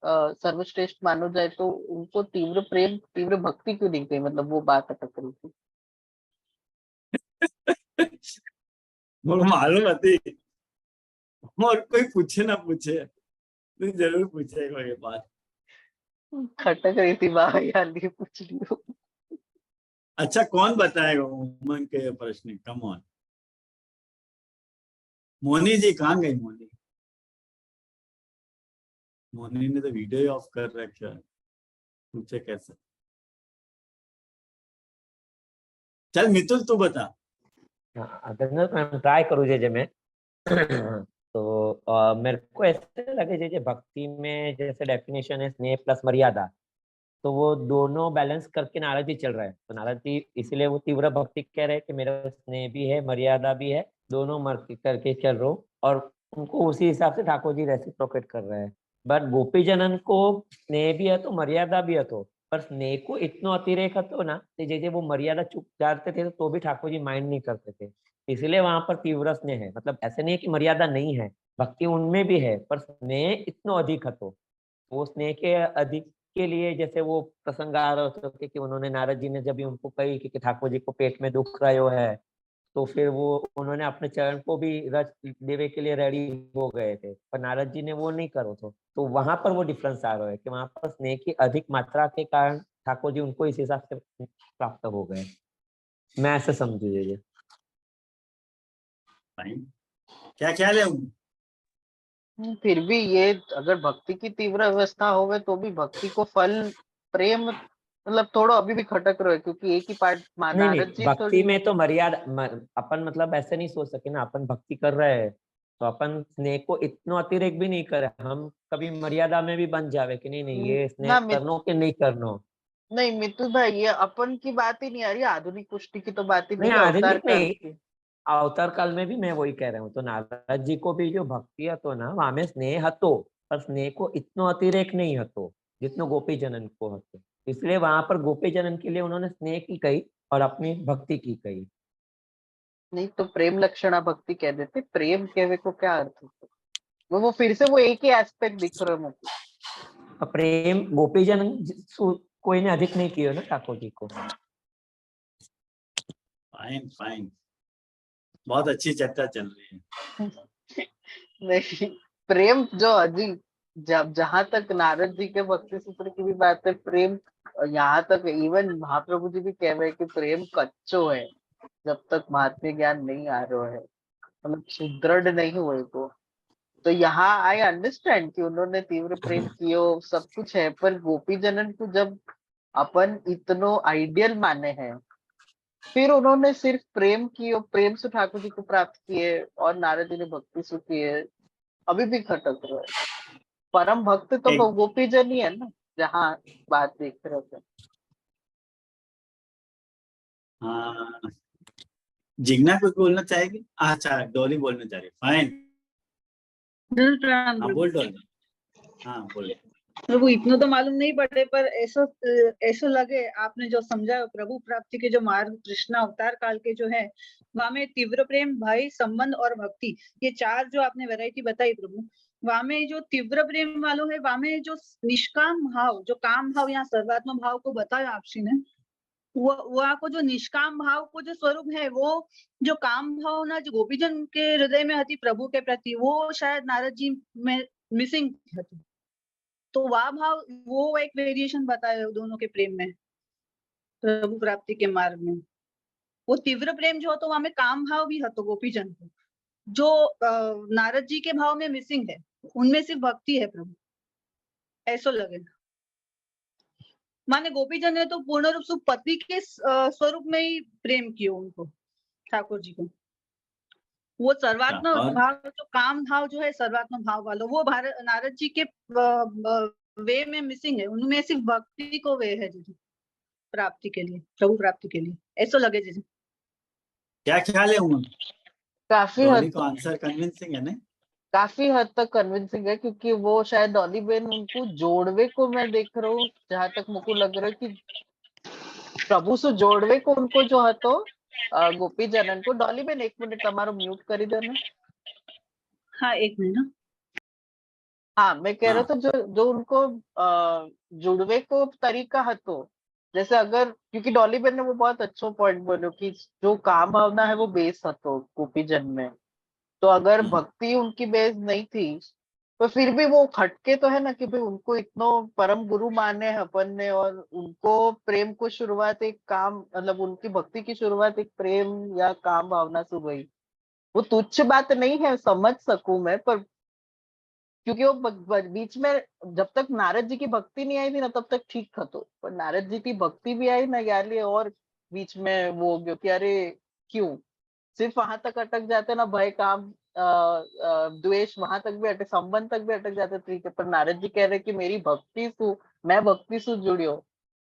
सर्वश्रेष्ठ मानो जाए, तो उनको तीव्र प्रेम तीव्र भक्ति क्यों नहीं कही? मतलब वो बात अटक रही थी। मुझे मालूम थी, और कोई पूछे ना पूछे तो जरूर पूछेगा ये बात। खटक रही थी बाहर यार, लिए पूछ रही हूँ। अच्छा, कौन बताएगा उमंग के प्रश्न? कम ऑन, मोनी जी कहाँ गई? मोनी ने तो वीडियो ही ऑफ कर रखा है, पूछे कैसे? चल मितुल तू बता। ट्राई करूँ जे में तो मेरे को ऐसे लगे जैसे भक्ति में जैसे डेफिनेशन है स्नेह प्लस मर्यादा, तो वो दोनों बैलेंस करके नारद जी चल रहे हैं। तो नारद जी इसीलिए वो तीव्र भक्ति कह रहे हैं कि मेरा स्नेह भी है मर्यादा भी है, दोनों मर करके चल रहा हूँ, और उनको उसी हिसाब से ठाकुर जी रेसिप्रोकेट कर रहे हैं। बट गोपी जनन को स्नेह भी है तो मर्यादा भी है, तो पर स्नेह को इतना अतिरेक हतो ना, जैसे वो मर्यादा चुप जाते थे तो भी ठाकुर जी माइंड नहीं करते थे, इसलिए वहां पर तीव्र स्नेह है। मतलब ऐसे नहीं है कि मर्यादा नहीं है, भक्ति उनमें भी है, पर स्नेह इतना अधिक हतो। वो स्नेह के अधिक के लिए जैसे वो प्रसंग आ रहा होता कि उन्होंने नारद जी ने जब भी उनको कही कि ठाकुर जी को पेट में दुख रहा है, तो फिर वो उन्होंने अपने चरण को भी रच देवे के लिए रेडी हो गए थे, पर नारद जी ने वो नहीं करो। तो वहां पर वो डिफरेंस आ रहा है कि वहां पर स्नेह की अधिक मात्रा के कारण ठाकुर जी उनको इस हिसाब से प्राप्त हो गए। मैं ऐसे समझू ये। क्या ख्याल है? फिर भी ये अगर भक्ति की तीव्र अवस्था होवे तो भी भक्ति को फल प्रेम मतलब थोड़ा अभी भी खटक रहे, क्योंकि एक ही पार्ट नहीं नहीं, नारद जी भक्ति थोड़ी। में तो मर्यादा अपन मतलब ऐसे नहीं सोच सके ना, अपन भक्ति कर रहे हैं तो अपन स्नेह को इतना अतिरेक भी नहीं करे, हम कभी मर्यादा में भी बन जावे कि नहीं नहीं ये स्नेह ना करनो कि नहीं करनो। नहीं मितुल भाई, ये अपन की बात ही नहीं आ रही, आधुनिक पुष्टि की तो बात ही नहीं, नहीं, अवतार आधुनिक काल नहीं, की। अवतार काल में भी मैं वही कह रहा हूँ। तो नारद जी को भी जो भक्ति હતો ना, वामे स्नेह હતો, पर स्नेह को इतनो अतिरेक नहीं હતો जितनो गोपी जनन को હતો। इसलिए वहां पर गोपी जनन के लिए उन्होंने स्नेह की कही और अपनी भक्ति की कही। नहीं तो प्रेम लक्षणा भक्ति कह देते, प्रेम कहवे को क्या अर्थ है? वो फिर से वो एक ही एस्पेक्ट दिख रहा है मुझे। प्रेम गोपी जनन कोई ने अधिक नहीं किया ना ठाकुर जी को। फाइन फाइन, बहुत अच्छी चर्चा चल रही है। नहीं, प्रेम जो अजी, जब जहां तक नारद जी के भक्ति सूत्र की भी बात है, प्रेम यहाँ तक इवन महाप्रभु जी भी कह रहे हैं कि प्रेम कच्चो है, जब तक महात्म्य ज्ञान नहीं आ रहा है, मतलब सुदृढ़ नहीं हुए तो यहाँ आई अंडरस्टैंड कि उन्होंने तीव्र प्रेम कियो, सब कुछ है, पर गोपी जनन को जब अपन इतनो आइडियल माने हैं, फिर उन्होंने सिर्फ प्रेम की और प्रेम से ठाकुर जी को प्राप्त किए और नारद जी ने भक्ति से किए, अभी भी खटक रहे हैं। परम भक्त तो एक गोपी जन ही है ना, जहाँ बात देख रहे थे। हाँ, जिग्ना कुछ बोलना चाहेगी? अच्छा, डॉली बोलना चाह रही, फाइन। हाँ बोल डॉली, हाँ बोल। प्रभु इतना तो मालूम नहीं पड़े, पर ऐसा ऐसा लगे आपने जो समझाया प्रभु प्राप्ति के जो मार्ग कृष्ण अवतार काल के जो है, वहां में तीव्र प्रेम, भय, संबंध और भक्ति, ये चार जो आपने वैरायटी बताई प्रभु, वहां में जो तीव्र प्रेम वालों है, वहां में जो निष्काम भाव, जो काम भाव यहाँ सर्वात्म भाव को बताया आपसी ने, वो आपको जो निष्काम भाव को जो स्वरूप है, वो जो काम भावना जो गोपीजन के हृदय में हती प्रभु के प्रति, वो शायद नारद जी में मिसिंग थी। तो वह भाव, वो एक वेरिएशन बताया दोनों के प्रेम में, प्रभु प्राप्ति के मार्ग में। वो तीव्र प्रेम जो हो तो वहां में काम भाव भी है तो गोपीजन को, जो नारद जी के भाव में मिसिंग है, उनमें सिर्फ भक्ति है प्रभु, ऐसा लगे। माने गोपीजन ने तो पूर्ण रूप से पति के स्वरूप में ही प्रेम किया उनको, ठाकुर जी को। वो सर्वात्म और भाव, जो काम भाव जो है सर्वात्म भाव वाला, वो नारद जी के वे में मिसिंग है, उनमें सिर्फ भक्ति को वे है जी प्राप्ति के लिए, प्रभु प्राप्ति के लिए, ऐसा लगे जी। क्या ख्याल है उमंग? काफी डॉली हद को आंसर कन्विंसिंग है ना? काफी हद तक कन्विंसिंग है, क्योंकि वो शायद डॉली बेन उनको जोड़वे को मैं देख रहा हूँ, जहां तक मुझको लग रहा है कि प्रभु से जोड़वे को उनको जो है तो गोपी जनन को। डॉली बेन 1 मिनट તમારું म्यूट કરી दो ना। हाँ 1 मिनट। हाँ, मैं कह रहा हाँ। था जो जो उनको जुड़वे को तरीका है तो, जैसे अगर, क्योंकि डॉली बेन ने वो बहुत अच्छा पॉइंट बोलो कि जो काम भावना है वो बेस है तो गोपी जन में, तो अगर भक्ति उनकी बेस नहीं थी तो फिर भी वो खटके तो है ना कि भाई उनको इतना परम गुरु माने हैं अपन ने, और उनको प्रेम को शुरुआत एक काम, मतलब उनकी भक्ति की शुरुआत एक प्रेम या काम भावना से हुई। वो तुच्छ बात नहीं है, समझ सकूं मैं, पर क्योंकि वो बीच में जब तक नारद जी की भक्ति नहीं आई थी ना तब तक ठीक था, तो पर नारद जी की भक्ति भी आई ना यार, लिए और बीच में वो हो गया कि अरे क्यों सिर्फ वहां तक अटक जाते ना, भय काम द्वेष वहां तक भी अटक, संबंध तक भी अटक जाते, ठीक है, पर नारद जी कह रहे कि मेरी भक्ति सु, मैं भक्ति सु जुड़ियो,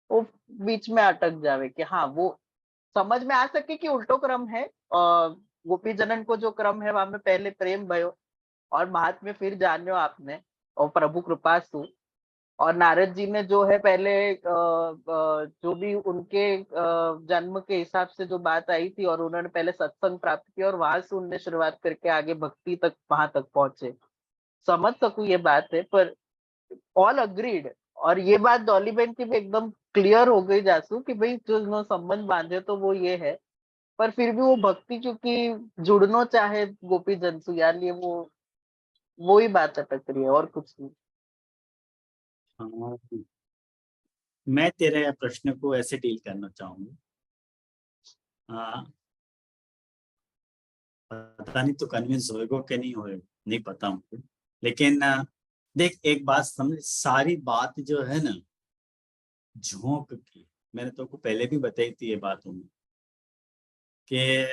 वो बीच में अटक जावे कि हाँ वो समझ में आ सके कि उल्टो क्रम है, गोपी जनन को जो क्रम है वहां में पहले प्रेम भयो और महात्म्य फिर जानो आपने और प्रभु कृपा सु, और नारद जी ने जो है पहले जो भी उनके जन्म के हिसाब से जो बात आई थी, और उन्होंने पहले सत्संग प्राप्त किया और वहां से उनने शुरुआत करके आगे भक्ति तक वहां तक पहुंचे। समझ सकूं ये बात है, पर ऑल अग्रीड, और ये बात डॉली बहन की भी एकदम क्लियर हो गई जासू कि भाई जो संबंध बांधे तो वो ये है, पर फिर भी वो भक्ति क्योंकि जुड़ना चाहे गोपी जनसु यार, लिए वो ही बात अटक रही है और कुछ नहीं। हाँ, मैं तेरे प्रश्न को ऐसे डील करना चाहूंगा। पता नहीं तो कन्विंस होएगा कि नहीं होएगा, नहीं पता मुझे, लेकिन देख एक बात समझ, सारी बात जो है ना झोंक की, मैंने तो को पहले भी बताई थी ये बातों में कि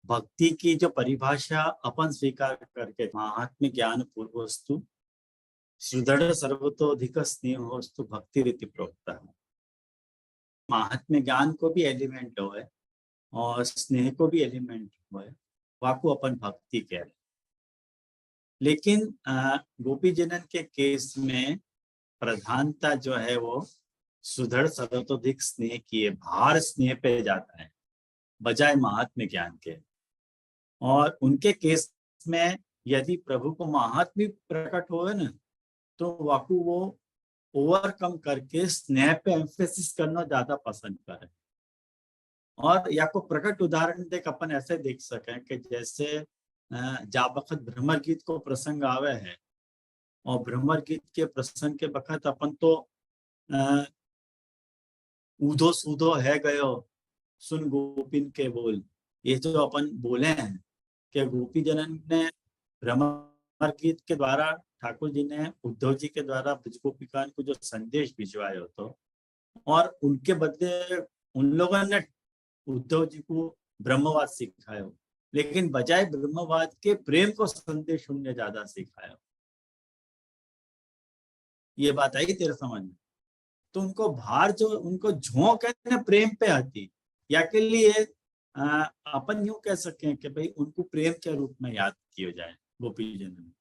भक्ति की जो परिभाषा अपन स्वीकार करके, महात्म्य ज्ञान पूर्वस्तु सुदृढ़ सर्वतोधिक स्नेहोस्तु भक्ति रीति प्रोक्ता है, महात्म्य ज्ञान को भी एलिमेंट हो है और स्नेह को भी एलिमेंट हो है, वाको अपन भक्ति कह रहे। लेकिन गोपी जनन के केस में प्रधानता जो है वो सुदृढ़ सर्वतोधिक स्नेह की है, भार स्नेह पे जाता है बजाय महात्म्य ज्ञान के। और उनके केस में यदि प्रभु को महात्म्य प्रकट हो ना, तो वाकु वो ओवरकम करके स्नेह पे एम्फेसिस करना ज्यादा पसंद करे। और या को प्रकट उदाहरण देख अपन ऐसे देख सकें कि जैसे जा बखत भ्रमर गीत को प्रसंग आवे है, और भ्रमर गीत के प्रसंग के बखत अपन तो ऊधो सूधो है गयो सुन गोपिन के बोल, ये जो अपन बोले हैं कि गोपी जनन ने भ्रमर गीत के द्वारा ठाकुर जी ने उद्धव जी के द्वारा ब्रज गोपिकाओं को जो संदेश भिजवाए हो, तो और उनके बदले उन लोगों ने उद्धव जी को ब्रह्मवाद सिखाया, लेकिन बजाय ब्रह्मवाद के प्रेम को संदेश उनने ज्यादा सिखाया। ये बात आई तेरे समझ में? तो उनको भार जो उनको झोंक है ना प्रेम पे आती, या के लिए अपन यूं कह सकें कि भाई उनको प्रेम के रूप में याद किया जाए गोपी जन में।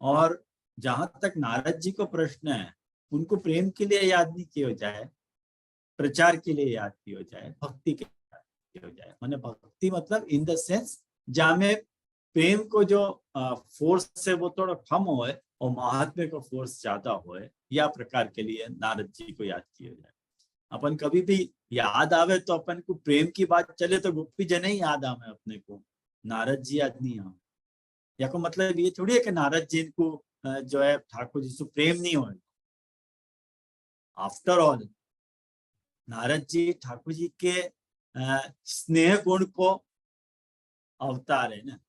और जहां तक नारद जी को प्रश्न है, उनको प्रेम के लिए याद नहीं किया जाए, प्रचार के लिए याद किया जाए, भक्ति के लिए याद किया जाए। माने भक्ति मतलब इन द सेंस जहाँ में प्रेम को जो फोर्स से वो थोड़ा कम होए और महात्म्य को फोर्स ज्यादा होए, या प्रकार के लिए नारद जी को याद किया जाए। अपन कभी भी याद आवे तो अपन को प्रेम की बात चले तो गोपी जन ही याद आवे अपने को, नारद जी याद नहीं आवे। या को मतलब ये थोड़ी है कि नारद जी को जो है ठाकुर जी से प्रेम नहीं हो। आफ्टर ऑल नारद जी ठाकुर जी के स्नेह गुण को अवतार है ना।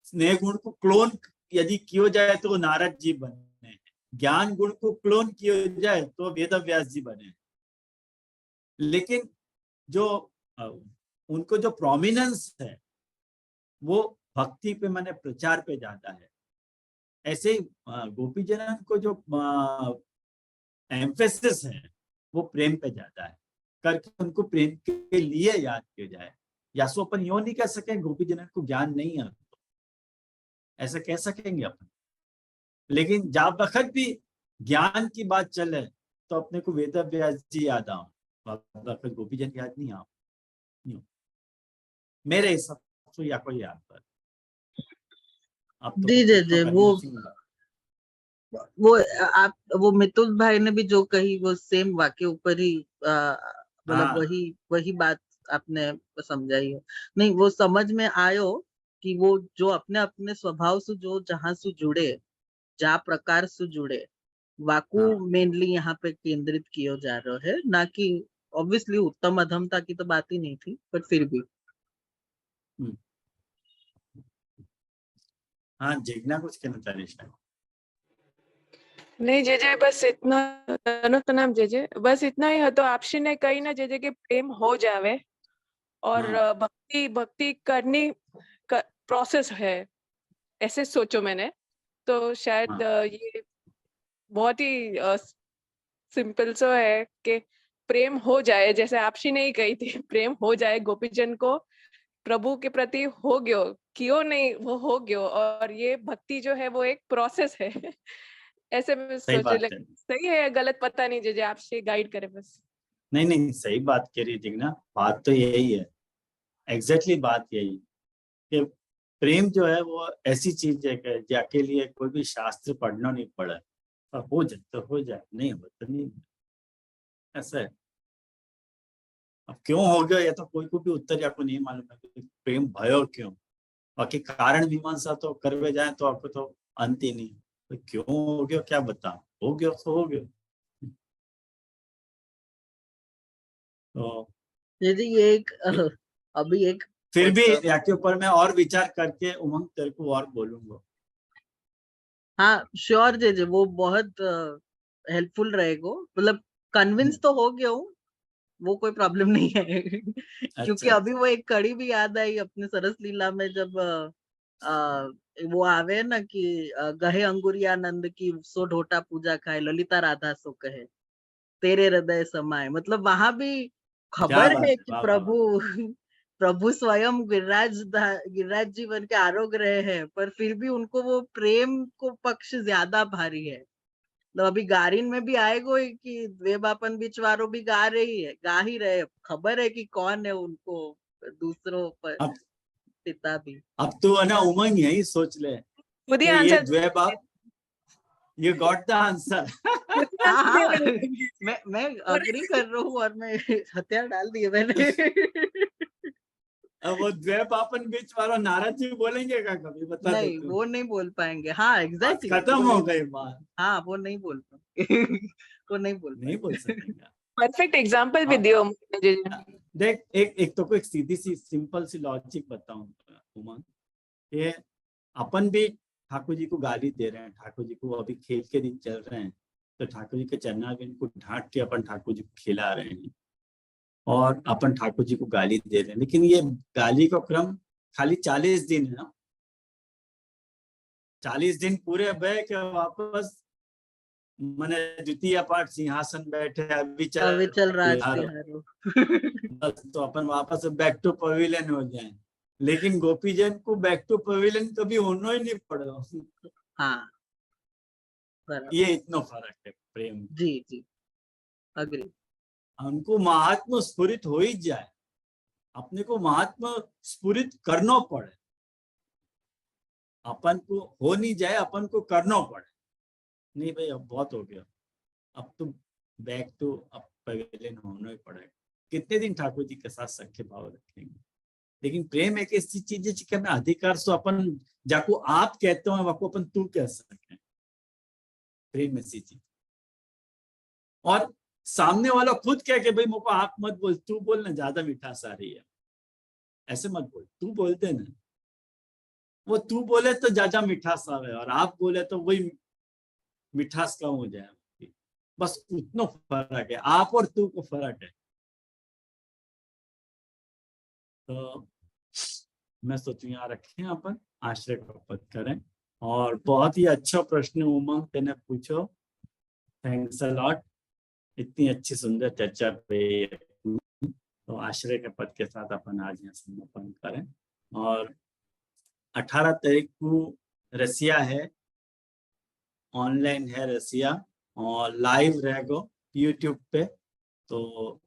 स्नेह गुण को क्लोन यदि किया जाए तो नारद जी बने, ज्ञान गुण को क्लोन किया जाए तो वेद व्यास जी बने। लेकिन जो उनको जो प्रोमिनेंस है वो भक्ति पे माने प्रचार पे जाता है। ऐसे ही गोपी जनन को जो एम्फेसिस है वो प्रेम पे जाता है, करके उनको प्रेम के लिए याद किया जाए। या सो अपन यो नहीं कह सके गोपी जनन को ज्ञान नहीं है, ऐसा कह सकेंगे अपन। लेकिन जब बखत भी ज्ञान की बात चले तो अपने को वेद व्यास जी याद आओ, बखत गोपी जन याद नहीं आओ, मेरे हिसाब से या कोई याद पर। अब तो जी वो मितुल भाई ने भी जो कही वो सेम वाक्य ऊपर ही मतलब वही बात आपने समझाई हो। नहीं वो समझ में आयो कि वो जो अपने अपने स्वभाव से जो जहां से जुड़े, जा प्रकार से जुड़े, वाकु मेनली यहाँ पे केंद्रित किया जा रहा है, ना कि ऑब्वियसली उत्तम अधमता की तो बात ही नहीं थी, बट फिर भी। हाँ जिज्ञा कुछ कहना चाह रही है? नहीं जेजे बस इतना, तो नाम जेजे बस इतना ही है। तो आपसी ने कही ना जेजे के प्रेम हो जावे और भक्ति करनी प्रोसेस है, ऐसे सोचो मैंने। तो शायद ये बहुत ही सिंपल सो है कि प्रेम हो जाए, जैसे आपसी ने ही कही थी, प्रेम हो जाए गोपीजन को प्रभु के प्रति हो गयो, क्यों नहीं वो हो गयो। और ये भक्ति जो है वो एक प्रोसेस है। ऐसे में सोचे, लेकिन सही है गलत पता नहीं, जो आपसे गाइड करे बस। नहीं सही बात कह रही जिग्ना, बात तो यही है, एग्जैक्टली बात यही कि प्रेम जो है वो ऐसी चीज है कि जाके लिए कोई भी शास्त्र पढ़ना नहीं पड़ा, पर हो जाए तो हो जाए, नहीं हो तो नहीं, ऐसा है। अब क्यों हो गया या तो कोई को भी उत्तर या को नहीं मालूम है कि प्रेम भयो क्यों। बाकी कारण मीमांसा तो करवे जाए तो आपको तो अंत ही नहीं, तो क्यों हो गया क्या बता, हो गया तो हो गया। तो ये एक अभी एक फिर भी याके ऊपर मैं और विचार करके उमंग तेरे को और बोलूंगा। हाँ श्योर जे वो बहुत हेल्पफुल रहेगा। मतलब कन्विंस तो हो गया हूँ, वो कोई प्रॉब्लम नहीं है। क्योंकि अभी वो एक कड़ी भी याद आई अपने सरस लीला में, जब वो आवे ना कि गहे अंगुरियानंद की सो ढोटा पूजा खाए ललिता राधा सो कहे। तेरे हृदय समाए, मतलब वहां भी क्या खबर बात है है, कि वाह वाह वाह। प्रभु प्रभु स्वयं गिरिराज जी बन के आरोग रहे हैं, पर फिर भी उनको वो प्रेम को पक्ष ज्यादा भारी है। तो अभी गारिन में भी आएगो ही कि वे बापन बिचवारो भी गा ही रहे, खबर है कि कौन है उनको दूसरों पर अब पिता भी। अब तो है ना उमंग यही सोच ले खुद ही कि ये आंसर द्वे बाप, you got the answer। खुद ही हाँ हाँ आंसर दे रहे हैं। मैं अग्री कर रहा हूँ और मैं हथियार डाल दिए मैंने। अब वो द्वे पापन बीच वाला नारद जी बोलेंगे क्या कभी, बता दे नहीं, तू। वो नहीं बोल पाएंगे। हाँ बस एग्जैक्टली, खत्म हो गई बात, हाँ वो नहीं बोल पाएंगे। वो नहीं बोल नहीं बोल पाएंगे। सकेंगे। परफेक्ट एग्जांपल भी हाँ, दियो जीजे। देख एक तो कोई सीधी सी सिंपल सी लॉजिक बताऊं उमंग, ये अपन भी ठाकुर जी को गाली दे रहे हैं, ठाकुर जी को अभी खेल के दिन चल रहे हैं, तो ठाकुर जी के चरणारविंद को ढांट के अपन ठाकुर जी को खिला रहे हैं और अपन ठाकुर जी को गाली दे रहे हैं, लेकिन ये गाली का क्रम खाली 40 दिन है ना, 40 दिन पूरे बह के वापस मैंने द्वितीय पाठ सिंहासन बैठे अभी चल राज तिहारो, तिहारो। बस तो अपन वापस बैक टू पवेलियन हो जाए, लेकिन गोपी जन को बैक टू पवेलियन कभी होना ही नहीं पड़ा। हाँ बराबर, ये इतना फर्क है प्रेम, जी जी अग्री। हमको महात्मा स्फुरित हो ही जाए, अपने को महात्मा स्फुरित करना पड़े, अपन को हो नहीं जाए, अपन को करना पड़े। नहीं भाई अब बहुत हो गया, अब तो बैक टू अब पवेलियन होना ही पड़ेगा। कितने दिन ठाकुर जी के साथ सख्य भाव रखेंगे, लेकिन प्रेम एक ऐसी चीज है जिसके में अधिकार सो अपन जाको आप कहते हो वाको अपन तू कह सके, प्रेम ऐसी चीज। और सामने वाला खुद कह के भाई मुझको आप मत बोल, तू बोल ना, ज्यादा मिठास आ रही है, ऐसे मत बोल, तू बोलते ना, वो तू बोले तो ज्यादा मिठास आवे और आप बोले तो वही मिठास कम हो जाए, बस उतना फर्क है, आप और तू को फर्क है। तो मैं सोचू यहाँ रखें, अपन आश्रय का पद करें। और बहुत ही अच्छा प्रश्न उमंग तेने पूछो, थैंक्स अ लॉट, इतनी अच्छी सुंदर चर्चा पे। तो आश्रय के पद के साथ अपन आज यहाँ समापन करें। और 18 तारीख को रसिया है, ऑनलाइन है रसिया और लाइव रहेगा यूट्यूब पे, तो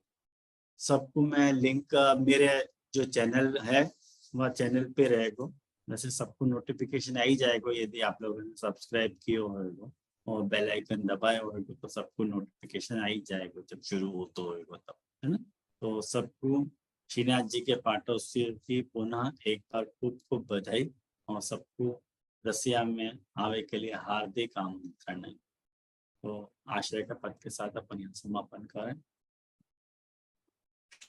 सबको मैं लिंक मेरे जो चैनल है वह चैनल पे रहेगा, वैसे सबको नोटिफिकेशन आ ही जाएगा यदि आप लोगों ने सब्सक्राइब किए होगा और बेल आइकन दबाए होगा, तो सबको नोटिफिकेशन आ ही जाएगा जब शुरू हो तो होगा तब, है ना। तो सबको श्रीनाथ जी के पाठोत्सव की पुनः एक बार खूब खूब बधाई और सबको रसिया में आवे के लिए हार्दिक आमंत्रण है। तो आश्रय का पद के साथ अपन यहाँ समापन करें।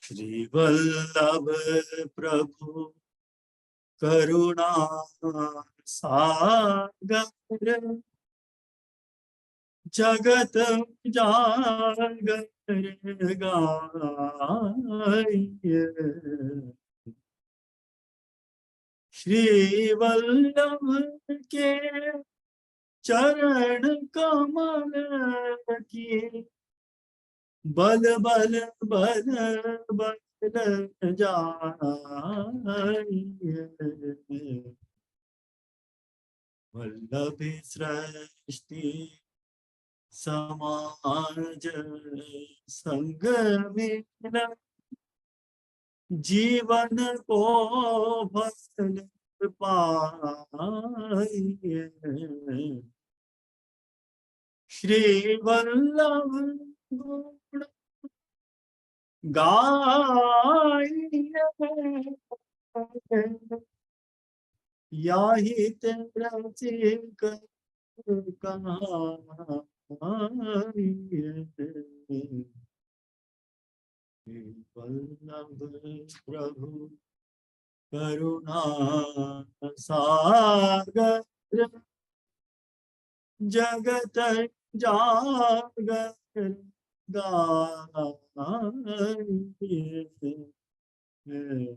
श्री वल्लभ प्रभु करुणा सागर जगत जागर गाइए, श्री वल्लभ के चरण कमल की बल बल बल बल जाइए, वल्लभ सृष्टि समाज संग में जीवन को फल पाइए, श्री वल्लभ गुण गाइए, याहि तेरा सिक कहाइए, वल्लभ प्रभु करुणा सागर जगत जागर गाइए।